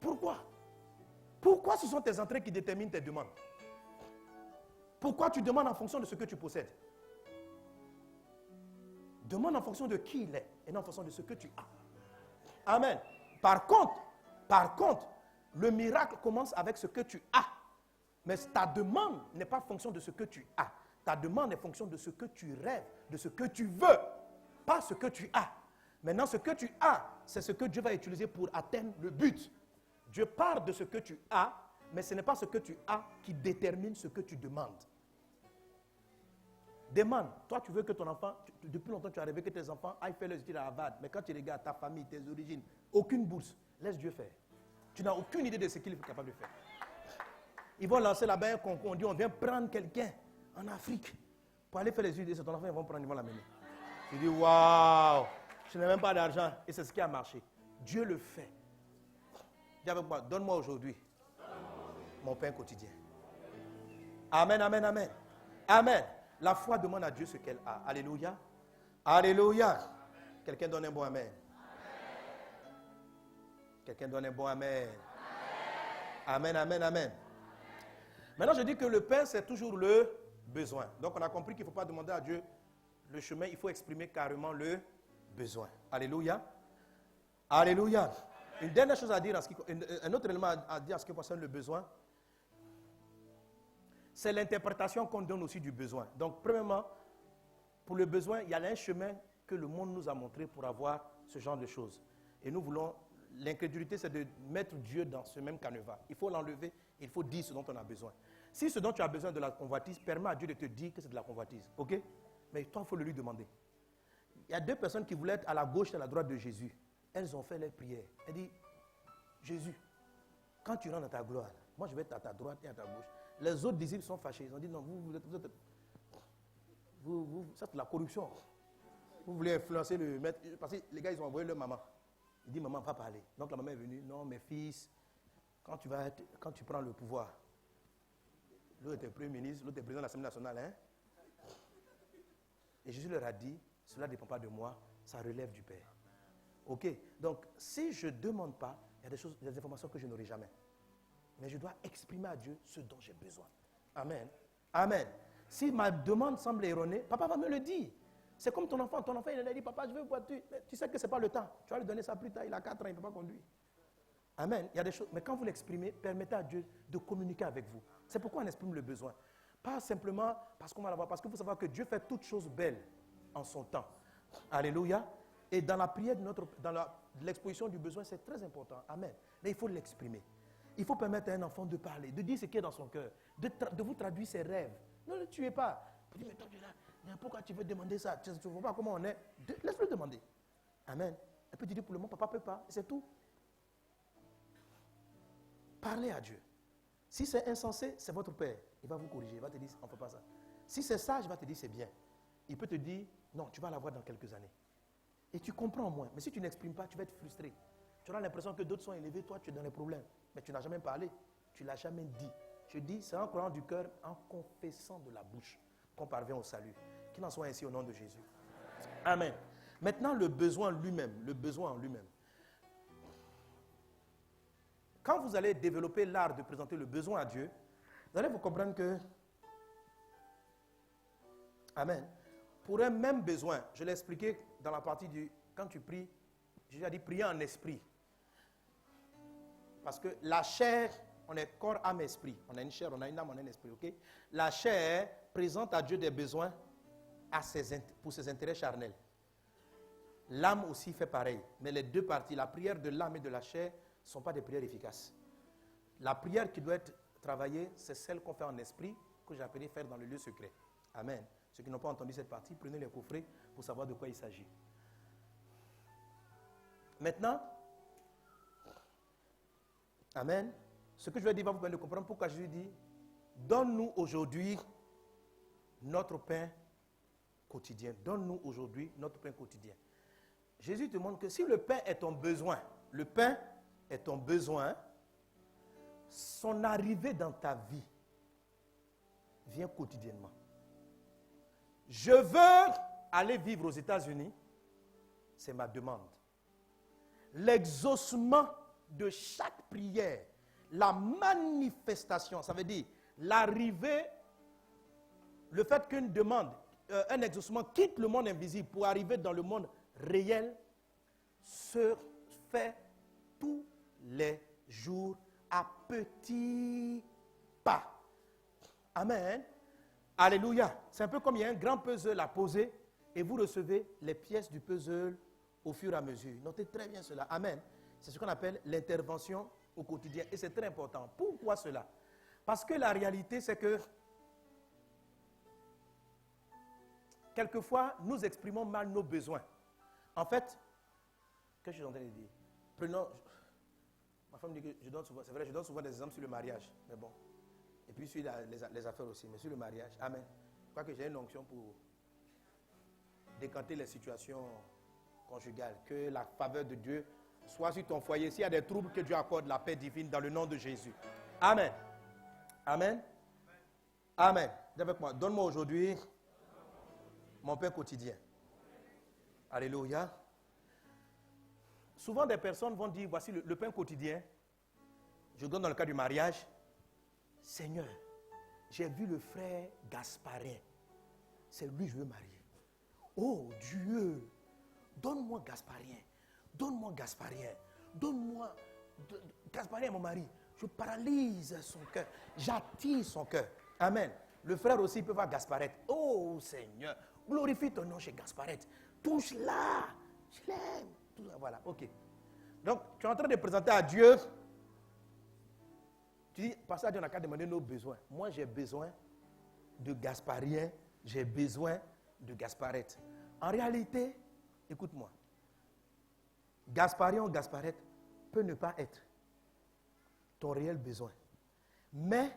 Pourquoi ce sont tes entrées qui déterminent tes demandes? Pourquoi tu demandes en fonction de ce que tu possèdes? Demande en fonction de qui il est et non en fonction de ce que tu as. Amen. Par contre, le miracle commence avec ce que tu as. Mais ta demande n'est pas en fonction de ce que tu as. Ta demande est en fonction de ce que tu rêves, de ce que tu veux, pas ce que tu as. Maintenant, ce que tu as, c'est ce que Dieu va utiliser pour atteindre le but. Dieu part de ce que tu as, mais ce n'est pas ce que tu as qui détermine ce que tu demandes. Demande. Toi, tu veux que ton enfant, depuis longtemps, tu as rêvé que tes enfants aillent faire les études à Harvard. Mais quand tu regardes ta famille, tes origines, aucune bourse. Laisse Dieu faire. Tu n'as aucune idée de ce qu'il est capable de faire. Ils vont lancer là-bas un concours. On dit, on vient prendre quelqu'un en Afrique pour aller faire les études. Et c'est ton enfant, ils vont l'amener. Tu dis, waouh, je n'ai même pas d'argent. Et c'est ce qui a marché. Dieu le fait. Dis avec moi, donne-moi aujourd'hui mon pain quotidien. Amen, amen, amen. Amen. La foi demande à Dieu ce qu'elle a. Alléluia. Alléluia. Quelqu'un donne un bon amen. Quelqu'un donne un bon amen. Amen, amen, amen. Maintenant, je dis que le pain, c'est toujours le besoin. Donc, on a compris qu'il ne faut pas demander à Dieu le chemin, il faut exprimer carrément le besoin. Alléluia. Alléluia. Une dernière chose à dire, un autre élément à dire en ce qui concerne le besoin, c'est l'interprétation qu'on donne aussi du besoin. Donc, premièrement, pour le besoin, il y a un chemin que le monde nous a montré pour avoir ce genre de choses. Et nous voulons, l'incrédulité, c'est de mettre Dieu dans ce même canevas. Il faut l'enlever, il faut dire ce dont on a besoin. Si ce dont tu as besoin de la convoitise, permet à Dieu de te dire que c'est de la convoitise. OK? Mais toi, il faut le lui demander. Il y a deux personnes qui voulaient être à la gauche et à la droite de Jésus. Elles ont fait leur prière. Elles disent, Jésus, quand tu rentres dans ta gloire, moi je vais être à ta droite et à ta gauche. Les autres disciples sont fâchés. Ils ont dit, non, ça c'est de la corruption. Vous voulez influencer le maître. Parce que les gars, ils ont envoyé leur maman. Il dit, maman, va parler. Donc la maman est venue. Non, mes fils, quand tu prends le pouvoir, l'autre est premier ministre, l'autre est président de l'Assemblée nationale. Hein? Et Jésus leur a dit, cela ne dépend pas de moi, ça relève du Père. OK? Donc, si je ne demande pas, il y a des choses, des informations que je n'aurai jamais. Mais je dois exprimer à Dieu ce dont j'ai besoin. Amen. Amen. Si ma demande semble erronée, papa va me le dire. C'est comme ton enfant. Ton enfant, il a dit, papa, je veux une voiture. Mais tu sais que ce n'est pas le temps. Tu vas lui donner ça plus tard. Il a 4 ans, il ne peut pas conduire. Amen. Il y a des choses, mais quand vous l'exprimez, permettez à Dieu de communiquer avec vous. C'est pourquoi on exprime le besoin. Pas simplement parce qu'on va l'avoir, parce qu'il faut savoir que Dieu fait toutes choses belles en son temps. Alléluia. Et dans la prière, dans l'exposition du besoin, c'est très important. Amen. Mais il faut l'exprimer. Il faut permettre à un enfant de parler, de dire ce qui est dans son cœur, de vous traduire ses rêves. Ne le tuez pas. Vous dites, mais toi, pourquoi tu veux demander ça? Tu ne vois pas comment on est. Laisse-le demander. Amen. Et puis tu dis, pour le moment, papa ne peut pas. C'est tout. Parlez à Dieu. Si c'est insensé, c'est votre père. Il va vous corriger. Il va te dire, on ne fait pas ça. Si c'est sage, il va te dire, c'est bien. Il peut te dire, non, tu vas l'avoir dans quelques années. Et tu comprends moins. Mais si tu n'exprimes pas, tu vas être frustré. Tu auras l'impression que d'autres sont élevés, toi, tu es dans les problèmes. Mais tu n'as jamais parlé. Tu ne l'as jamais dit. Je dis, c'est en croyant du cœur, en confessant de la bouche qu'on parvient au salut. Qu'il en soit ainsi au nom de Jésus. Amen. Maintenant, le besoin lui-même. Le besoin en lui-même. Quand vous allez développer l'art de présenter le besoin à Dieu, vous allez vous comprendre que, amen, pour un même besoin, je l'ai expliqué dans la partie du, quand tu pries, j'ai déjà dit prier en esprit. Parce que la chair, on est corps, âme, esprit. On a une chair, on a une âme, on a un esprit, ok? La chair présente à Dieu des besoins pour ses intérêts charnels. L'âme aussi fait pareil. Mais les deux parties, la prière de l'âme et de la chair, ne sont pas des prières efficaces. La prière qui doit être travaillée, c'est celle qu'on fait en esprit, que j'ai appelé faire dans le lieu secret. Amen. Ceux qui n'ont pas entendu cette partie, prenez les coffrets pour savoir de quoi il s'agit. Maintenant, amen, ce que je vais dire va vous permettre de comprendre pourquoi Jésus dit, donne-nous aujourd'hui notre pain quotidien. Donne-nous aujourd'hui notre pain quotidien. Jésus te montre que si le pain est ton besoin, le pain est ton besoin, son arrivée dans ta vie vient quotidiennement. Je veux aller vivre aux États-Unis, c'est ma demande. L'exaucement de chaque prière, la manifestation, ça veut dire l'arrivée, le fait qu'une demande, un exaucement quitte le monde invisible pour arriver dans le monde réel, se fait tous les jours à petits pas. Amen. Alléluia. C'est un peu comme il y a un grand puzzle à poser et vous recevez les pièces du puzzle au fur et à mesure. Notez très bien cela. Amen. C'est ce qu'on appelle l'intervention au quotidien et c'est très important. Pourquoi cela? Parce que la réalité, c'est que quelquefois, nous exprimons mal nos besoins. En fait, qu'est-ce que je suis en train de dire? Prenons, ma femme dit que je donne souvent, c'est vrai, je donne souvent des exemples sur le mariage, mais bon. Et puis sur les affaires aussi, mais sur le mariage, amen. Je crois que j'ai une onction pour décanter les situations conjugales. Que la faveur de Dieu soit sur ton foyer. S'il y a des troubles, que Dieu accorde la paix divine dans le nom de Jésus. Amen. Amen. Amen. Dis avec moi, donne-moi aujourd'hui mon pain quotidien. Alléluia. Souvent des personnes vont dire, voici le pain quotidien. Je donne dans le cas du mariage. Seigneur, j'ai vu le frère Gasparin. C'est lui que je veux marier. Oh Dieu, donne-moi Gasparin. Donne-moi Gasparin. Donne-moi. Gasparin est mon mari. Je paralyse son cœur. J'attire son cœur. Amen. Le frère aussi peut voir Gasparette. Oh Seigneur, glorifie ton nom chez Gasparette. Touche-la. Je l'aime. Voilà, ok. Donc, tu es en train de présenter à Dieu. Tu dis, pasteur, Dieu n'a qu'à demander nos besoins. Moi, j'ai besoin de Gasparien, j'ai besoin de Gasparette. En réalité, écoute-moi, Gasparien ou Gasparette peut ne pas être ton réel besoin. Mais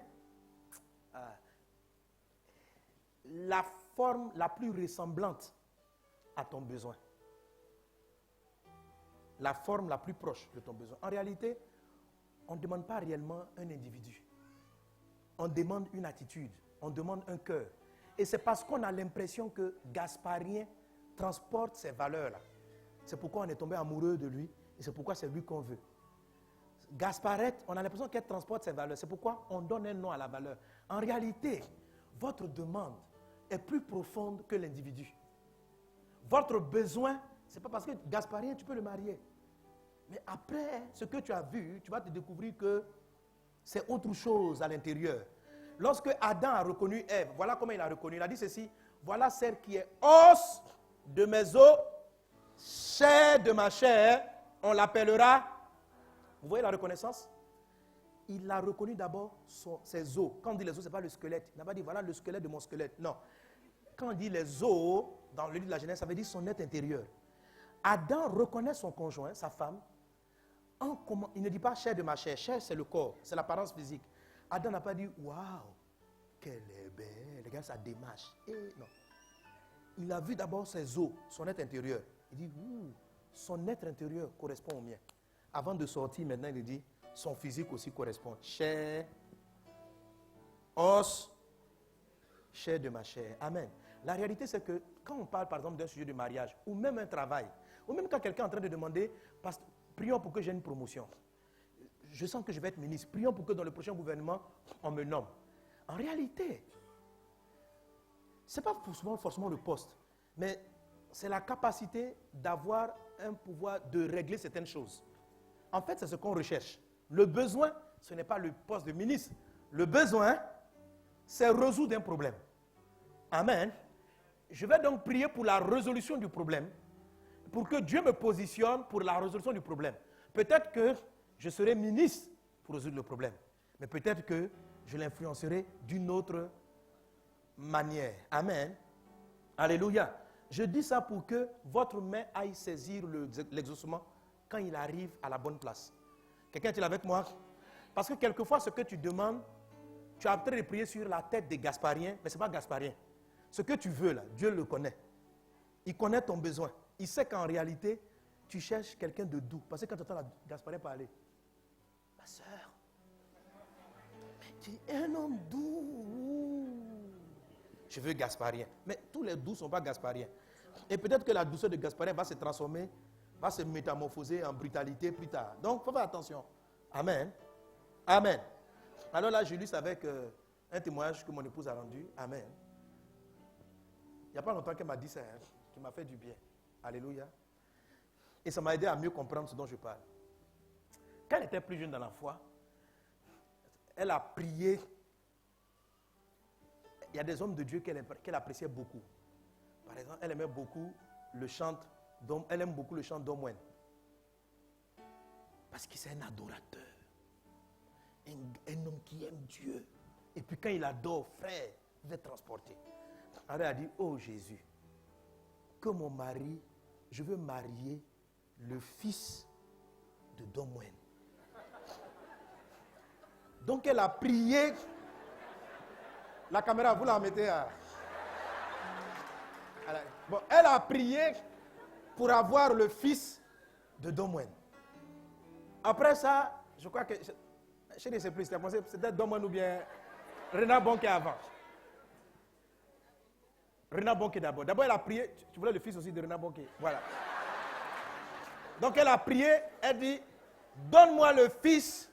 la forme la plus ressemblante à ton besoin. La forme la plus proche de ton besoin. En réalité, on ne demande pas réellement un individu. On demande une attitude, on demande un cœur. Et c'est parce qu'on a l'impression que Gasparien transporte ces valeurs-là. C'est pourquoi on est tombé amoureux de lui et c'est pourquoi c'est lui qu'on veut. Gasparette, on a l'impression qu'elle transporte ses valeurs. C'est pourquoi on donne un nom à la valeur. En réalité, votre demande est plus profonde que l'individu. Votre besoin, ce n'est pas parce que Gasparien, tu peux le marier. Mais après ce que tu as vu, tu vas te découvrir que c'est autre chose à l'intérieur. Lorsque Adam a reconnu Ève, voilà comment il a reconnu. Il a dit ceci, voilà celle qui est os de mes os, chair de ma chair, on l'appellera. Vous voyez la reconnaissance? Il a reconnu d'abord ses os. Quand on dit les os, ce n'est pas le squelette. Il n'a pas dit voilà le squelette de mon squelette. Non. Quand on dit les os, dans le livre de la Genèse, ça veut dire son être intérieur. Adam reconnaît son conjoint, sa femme. Il ne dit pas chair de ma chair. Chair, c'est le corps, c'est l'apparence physique. Adam n'a pas dit waouh, qu'elle est belle. Regarde sa démarche. Non. Il a vu d'abord ses os, son être intérieur. Il dit son être intérieur correspond au mien. Avant de sortir, maintenant, il dit son physique aussi correspond. Chair, os, chair de ma chair. Amen. La réalité, c'est que quand on parle, par exemple, d'un sujet de mariage, ou même un travail, ou même quand quelqu'un est en train de demander, prions pour que j'ai une promotion. Je sens que je vais être ministre. Prions pour que dans le prochain gouvernement, on me nomme. En réalité, ce n'est pas forcément le poste, mais c'est la capacité d'avoir un pouvoir de régler certaines choses. En fait, c'est ce qu'on recherche. Le besoin, ce n'est pas le poste de ministre. Le besoin, c'est résoudre un problème. Amen. Je vais donc prier pour la résolution du problème, pour que Dieu me positionne pour la résolution du problème. Peut-être que je serai ministre pour résoudre le problème, mais peut-être que je l'influencerai d'une autre manière. Amen. Alléluia. Je dis ça pour que votre main aille saisir l'exaucement quand il arrive à la bonne place. Quelqu'un est-il avec moi? Parce que quelquefois, ce que tu demandes, tu as en train de prier sur la tête des Gaspariens, mais ce n'est pas Gasparien. Ce que tu veux là, Dieu le connaît. Il connaît ton besoin. Il sait qu'en réalité, tu cherches quelqu'un de doux. Parce que quand tu entends la Gasparien parler, ma soeur, tu es un homme doux. Je veux Gasparien. Mais tous les doux ne sont pas Gaspariens. Et peut-être que la douceur de Gasparien va se transformer, va se métamorphoser en brutalité plus tard. Donc, il faut faire attention. Amen. Amen. Alors là, je lis avec un témoignage que mon épouse a rendu. Amen. Il n'y a pas longtemps qu'elle m'a dit ça, qui m'a fait du bien. Alléluia. Et ça m'a aidé à mieux comprendre ce dont je parle. Quand elle était plus jeune dans la foi, elle a prié. Il y a des hommes de Dieu qu'elle appréciait beaucoup. Par exemple, elle aimait beaucoup le chant d'Omwen. Parce que c'est un adorateur. Un homme qui aime Dieu. Et puis quand il adore, frère, vous êtes transporté. Alors elle a dit, oh Jésus, que mon mari, je veux marier le fils de Domwen. Donc elle a prié. La caméra, vous la mettez à... Bon, elle a prié pour avoir le fils de Domwen. Après ça, je crois que... Je ne sais plus, c'était Domwen ou bien Renard Bonke avant. Renard Bonke d'abord. D'abord, elle a prié. Tu voulais le fils aussi de Renard Bonke. Voilà. Donc, elle a prié. Elle dit, donne-moi le fils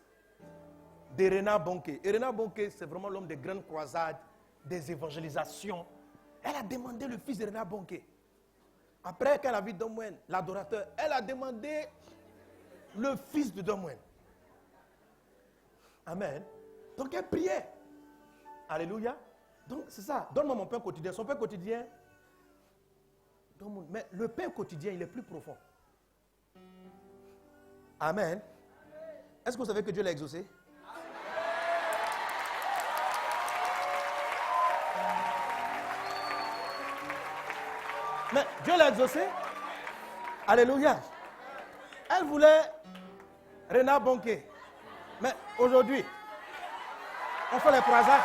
de Renard Bonke. Et Renard Bonke, c'est vraiment l'homme des grandes croisades, des évangélisations. Elle a demandé le fils de Renard Bonke. Après qu'elle a vu Domwen, l'adorateur, elle a demandé le fils de Domwen. Amen. Donc, elle priait. Alléluia. Donc, c'est ça. Donne-moi mon pain quotidien. Son pain quotidien. Mais le pain quotidien, il est plus profond. Amen. Est-ce que vous savez que Dieu l'a exaucé? Mais Dieu l'a exaucé. Alléluia. Elle voulait Renard Bonke. Mais aujourd'hui, on fait les croisades.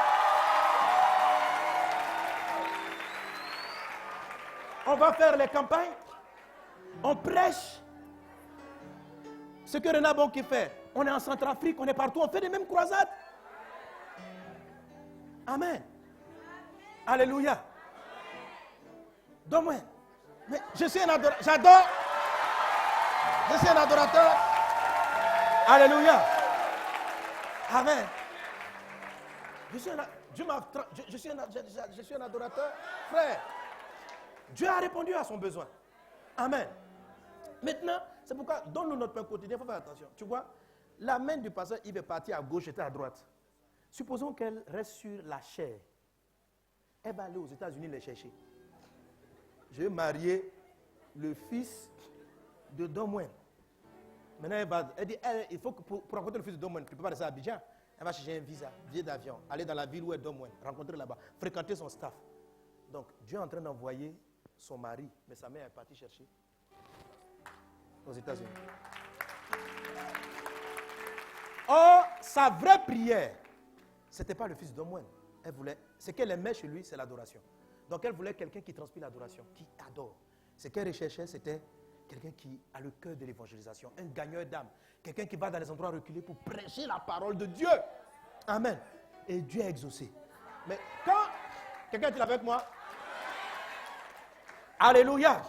On va faire les campagnes. On prêche. Ce que Renard Bonke fait. On est en Centrafrique, on est partout, on fait les mêmes croisades. Amen. Alléluia. Donc, mais je suis un adorateur. J'adore. Je suis un adorateur. Alléluia. Amen. Je suis un adorateur. Frère, Dieu a répondu à son besoin. Amen. Maintenant, C'est pourquoi, donne-nous notre pain quotidien, il faut faire attention. Tu vois, la main du pasteur, il va partir à gauche et à droite. Supposons qu'elle reste sur la chair. Elle va aller aux États-Unis les chercher. Je vais marier le fils de Don Moen. Maintenant, elle dit, il faut que pour rencontrer le fils de Don Moen, tu ne peux pas rester à Abidjan. Elle va chercher un visa, billet d'avion, aller dans la ville où est Don Moen, rencontrer là-bas, fréquenter son staff. Donc, Dieu est en train d'envoyer son mari, mais sa mère est partie chercher aux États-Unis. Or, sa vraie prière, ce n'était pas le fils d'Omwen. Elle voulait, ce qu'elle aimait chez lui, c'est l'adoration. Donc, elle voulait quelqu'un qui transpire l'adoration, qui adore. Ce qu'elle recherchait, c'était quelqu'un qui a le cœur de l'évangélisation, un gagneur d'âme, quelqu'un qui va dans les endroits reculés pour prêcher la parole de Dieu. Amen. Et Dieu a exaucé. Mais quand, quelqu'un est avec moi? Alléluia.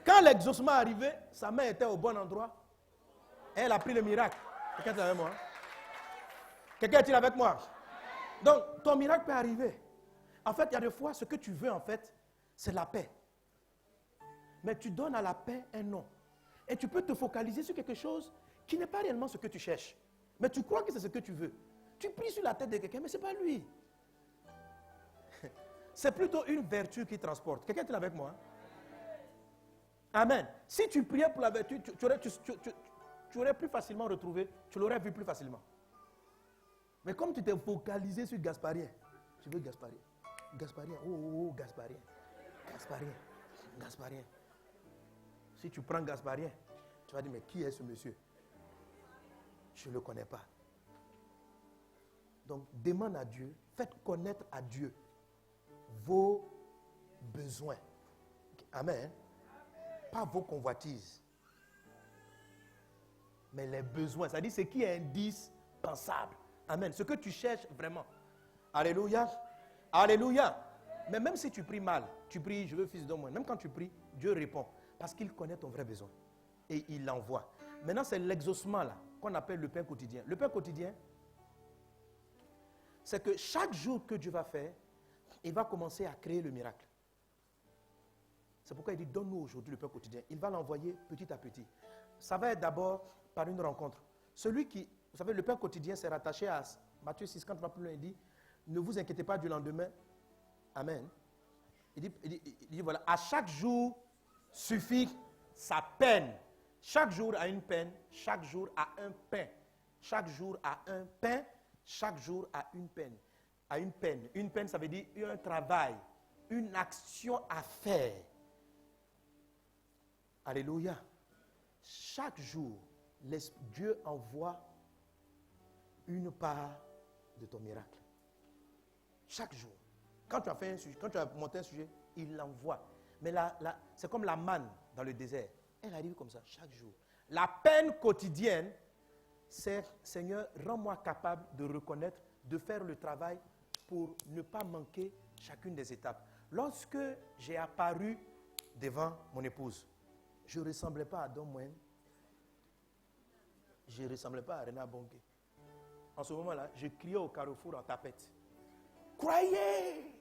Quand l'exaucement est arrivé, sa main était au bon endroit. Elle a pris le miracle. Quelqu'un est avec moi? Quelqu'un est-il avec moi? Donc, ton miracle peut arriver. En fait, il y a des fois, ce que tu veux, en fait, c'est la paix. Mais tu donnes à la paix un nom. Et tu peux te focaliser sur quelque chose qui n'est pas réellement ce que tu cherches. Mais tu crois que c'est ce que tu veux. Tu pries sur la tête de quelqu'un, mais ce n'est pas lui. C'est plutôt une vertu qui transporte. Quelqu'un est avec moi? Amen. Si tu priais pour la vertu, tu aurais plus facilement retrouvé, tu l'aurais vu plus facilement. Mais comme tu t'es focalisé sur Gasparien, tu veux Gasparien. Gasparien, oh, Gasparien. Gasparien, Gasparien. Si tu prends Gasparien, tu vas dire, mais qui est ce monsieur? Je ne le connais pas. Donc, demande à Dieu, faites connaître à Dieu vos besoins. Amen. Pas vos convoitises, mais les besoins. C'est-à-dire ce qui est indispensable. Amen. Ce que tu cherches vraiment. Alléluia. Alléluia. Mais même si tu pries mal, tu pries, je veux fils d'homme, même quand tu pries, Dieu répond. Parce qu'il connaît ton vrai besoin. Et il l'envoie. Maintenant, c'est l'exaucement là qu'on appelle le pain quotidien. Le pain quotidien, c'est que chaque jour que Dieu va faire, il va commencer à créer le miracle. C'est pourquoi il dit, donne-nous aujourd'hui le pain quotidien. Il va l'envoyer petit à petit. Ça va être d'abord par une rencontre. Celui qui, vous savez, le pain quotidien, c'est rattaché à Matthieu 6, quand on va plus loin, il dit, ne vous inquiétez pas du lendemain. Amen. Il dit voilà, à chaque jour suffit sa peine. Chaque jour a une peine, chaque jour a un pain. Chaque jour a un pain, chaque jour a une peine. A une peine. Une peine, ça veut dire un travail, une action à faire. Alléluia. Chaque jour, Dieu envoie une part de ton miracle. Chaque jour. Quand tu as fait un sujet, quand tu as monté un sujet, il l'envoie. Mais c'est comme la manne dans le désert. Elle arrive comme ça, chaque jour. La peine quotidienne, c'est, Seigneur, rends-moi capable de reconnaître, de faire le travail pour ne pas manquer chacune des étapes. Lorsque j'ai apparu devant mon épouse, je ne ressemblais pas à Don Moen. Je ne ressemblais pas à Renard Bonke. En ce moment-là, je criais au carrefour en tapette. Croyez!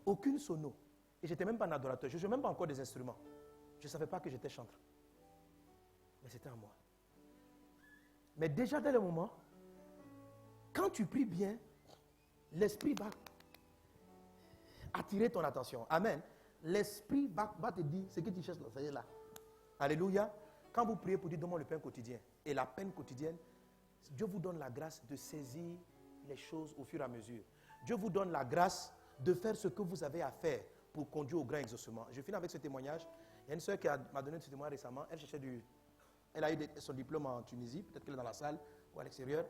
Aucune sono. Et je n'étais même pas un adorateur. Je ne jouais même pas encore des instruments. Je ne savais pas que j'étais chanteur. Mais c'était en moi. Mais déjà, dès le moment, quand tu pries bien, l'esprit va attirer ton attention. Amen. L'esprit va te dire ce que tu cherches, ça y est là. Alléluia. Quand vous priez pour dire donne-moi le pain quotidien et la peine quotidienne, Dieu vous donne la grâce de saisir les choses au fur et à mesure. Dieu vous donne la grâce de faire ce que vous avez à faire pour conduire au grand exaucement. Je finis avec ce témoignage. Il y a une soeur qui m'a donné ce témoignage récemment. Elle a eu son diplôme en Tunisie, peut-être qu'elle est dans la salle ou à l'extérieur.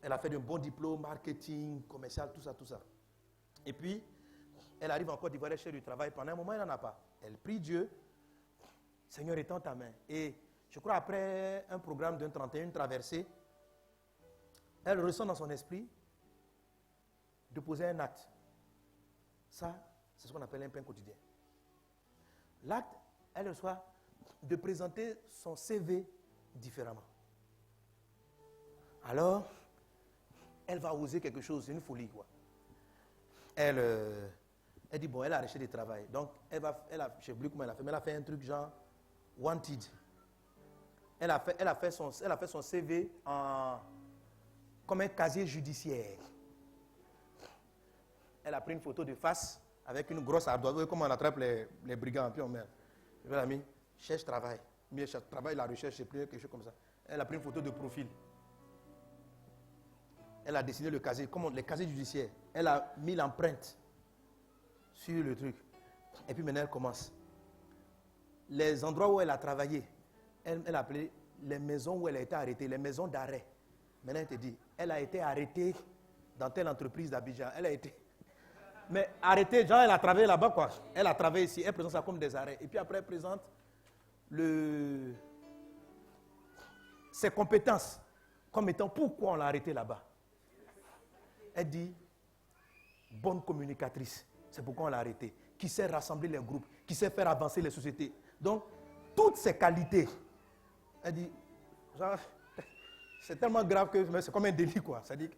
Elle a fait un bon diplôme, marketing, commercial, tout ça, tout ça. Et puis, elle arrive en Côte d'Ivoire, elle cherche du travail. Pendant un moment, elle n'en a pas. Elle prie Dieu. Seigneur, étends ta main. Et je crois après un programme d'un 31 traversée, elle ressent dans son esprit de poser un acte. Ça, c'est ce qu'on appelle un pain quotidien. L'acte, elle reçoit de présenter son CV différemment. Alors, elle va oser quelque chose, c'est une folie, quoi. Elle dit, bon, elle a arrêté du travail. Donc, je ne sais plus comment elle a fait, mais elle a fait un truc genre wanted. Elle a fait son CV comme un casier judiciaire. Elle a pris une photo de face avec une grosse ardoise. Vous voyez comment on attrape les brigands, puis on met. Elle a mis, cherche travail. Mais cherche travail, la recherche, c'est plus quelque chose comme ça. Elle a pris une photo de profil. Elle a dessiné le casier, comme les casiers judiciaires. Elle a mis l'empreinte sur le truc. Et puis maintenant, elle commence. Les endroits où elle a travaillé, elle a appelé les maisons où elle a été arrêtée, les maisons d'arrêt. Maintenant, elle te dit, elle a été arrêtée dans telle entreprise d'Abidjan. Elle a été. Mais arrêtée, genre, elle a travaillé là-bas, quoi. Elle a travaillé ici, elle présente ça comme des arrêts. Et puis après, elle présente ses compétences comme étant pourquoi on l'a arrêtée là-bas. Elle dit, bonne communicatrice, c'est pourquoi on l'a arrêtée. Qui sait rassembler les groupes, qui sait faire avancer les sociétés. Donc, toutes ces qualités, elle dit, genre, c'est tellement grave que c'est comme un délit, quoi. C'est-à-dire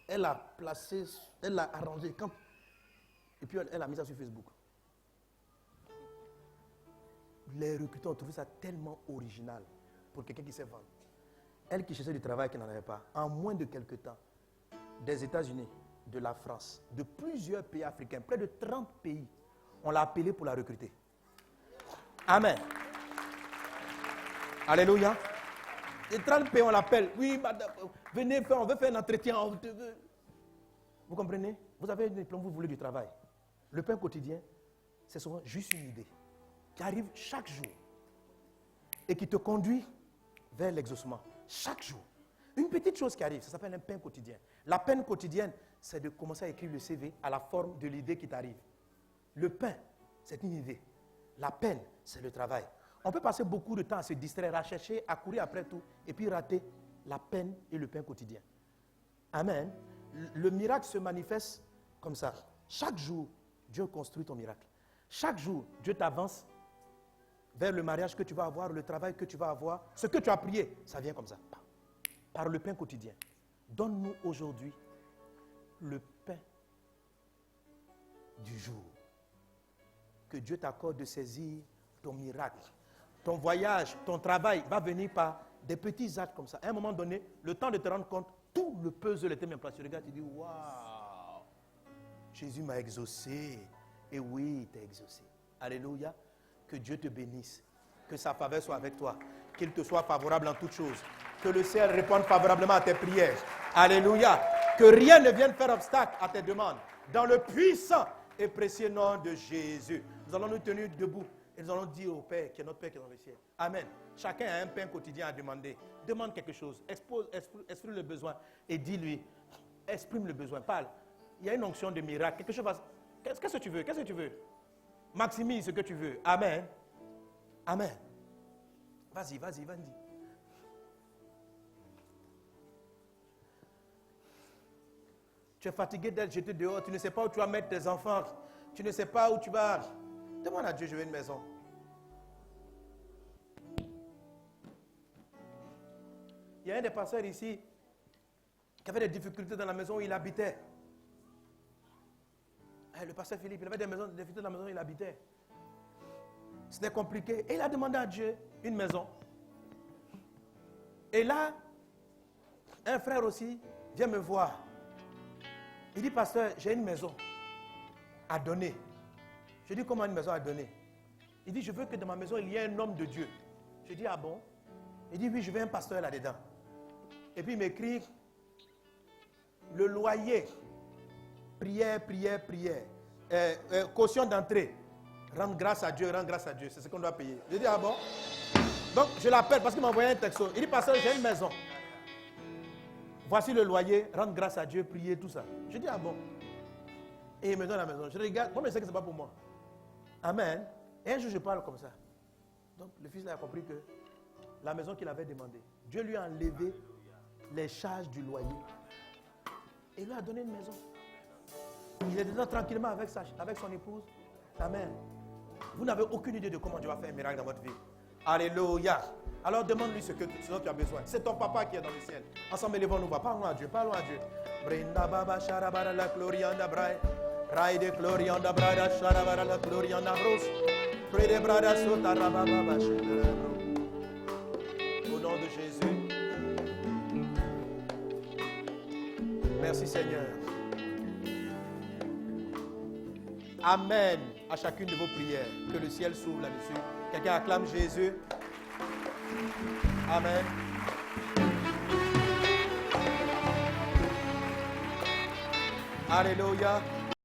qu'elle a placé, elle l'a arrangé, et puis elle a mis ça sur Facebook. Les recruteurs ont trouvé ça tellement original pour quelqu'un qui sait vendre. Elle qui cherchait du travail qui n'en avait pas, en moins de quelques temps, des États-Unis, de la France, de plusieurs pays africains, près de 30 pays, on l'a appelée pour la recruter. Amen. Alléluia. Les 30 pays, on l'appelle. Oui, madame, venez faire, on veut faire un entretien. Vous comprenez? Vous avez un diplôme, vous voulez du travail. Le pain quotidien, c'est souvent juste une idée qui arrive chaque jour et qui te conduit vers l'exaucement. Chaque jour. Une petite chose qui arrive, ça s'appelle un pain quotidien. La peine quotidienne, c'est de commencer à écrire le CV à la forme de l'idée qui t'arrive. Le pain, c'est une idée. La peine, c'est le travail. On peut passer beaucoup de temps à se distraire, à chercher, à courir après tout, et puis rater la peine et le pain quotidien. Amen. Le miracle se manifeste comme ça. Chaque jour, Dieu construit ton miracle. Chaque jour, Dieu t'avance vers le mariage que tu vas avoir, le travail que tu vas avoir. Ce que tu as prié, ça vient comme ça. Par le pain quotidien. Donne-nous aujourd'hui le pain du jour. Que Dieu t'accorde de saisir ton miracle. Ton voyage, ton travail va venir par des petits actes comme ça. À un moment donné, le temps de te rendre compte, tout le puzzle était bien placé. Tu regardes, tu dis, waouh, Jésus m'a exaucé. Et oui, il t'a exaucé. Alléluia. Que Dieu te bénisse. Que sa faveur soit avec toi. Qu'il te soit favorable en toutes choses. Que le ciel réponde favorablement à tes prières. Alléluia. Que rien ne vienne faire obstacle à tes demandes. Dans le puissant et précieux nom de Jésus. Nous allons nous tenir debout. Et nous allons dire au Père, qui est notre Père qui est dans le ciel. Amen. Chacun a un pain quotidien à demander. Demande quelque chose. Exprime le besoin. Et dis-lui. Exprime le besoin. Parle. Il y a une onction de miracle. Quelque chose va... Qu'est-ce que tu veux? Qu'est-ce que tu veux? Maximise ce que tu veux. Amen. Amen. Vas-y. Tu es fatigué d'être jeté dehors. Tu ne sais pas où tu vas mettre tes enfants. Tu ne sais pas où tu vas... Demande à Dieu, je veux une maison. Il y a un des pasteurs ici qui avait des difficultés dans la maison où il habitait. Le pasteur Philippe, il avait des difficultés dans la maison où il habitait. C'était compliqué. Et il a demandé à Dieu une maison. Et là, un frère aussi vient me voir. Il dit, pasteur, j'ai une maison à donner. Je dis, comment une maison à donner? Il dit, je veux que dans ma maison, il y ait un homme de Dieu. Je dis, ah bon? Il dit, oui, je veux un pasteur là-dedans. Et puis il m'écrit, le loyer, prière. Caution d'entrée. Rendre grâce à Dieu. C'est ce qu'on doit payer. Je dis, ah bon? Donc, je l'appelle parce qu'il m'a envoyé un texto. Il dit, pasteur, j'ai une maison. Voici le loyer, rendre grâce à Dieu, prier, tout ça. Je dis, ah bon? Et il me donne la maison. Je regarde, moi je sais que ce n'est pas pour moi. Amen. Et un jour, je parle comme ça. Donc, le fils a compris que la maison qu'il avait demandée, Dieu lui a enlevé les charges du loyer. Et il lui a donné une maison. Il est dedans tranquillement avec son épouse. Amen. Vous n'avez aucune idée de comment Dieu va faire un miracle dans votre vie. Alléluia. Alors demande-lui ce dont tu as besoin. C'est ton papa qui est dans le ciel. Ensemble, élevons-nous. Parlons à Dieu. Brinda baba sharabara la glorianda braille. Rai de glorianda brada sharabara la glorianda bros. Pray de brada sota rababa bashindra bro. Jésus. Merci Seigneur. Amen à chacune de vos prières. Que le ciel s'ouvre là-dessus. Quelqu'un acclame Jésus. Amen. Alléluia.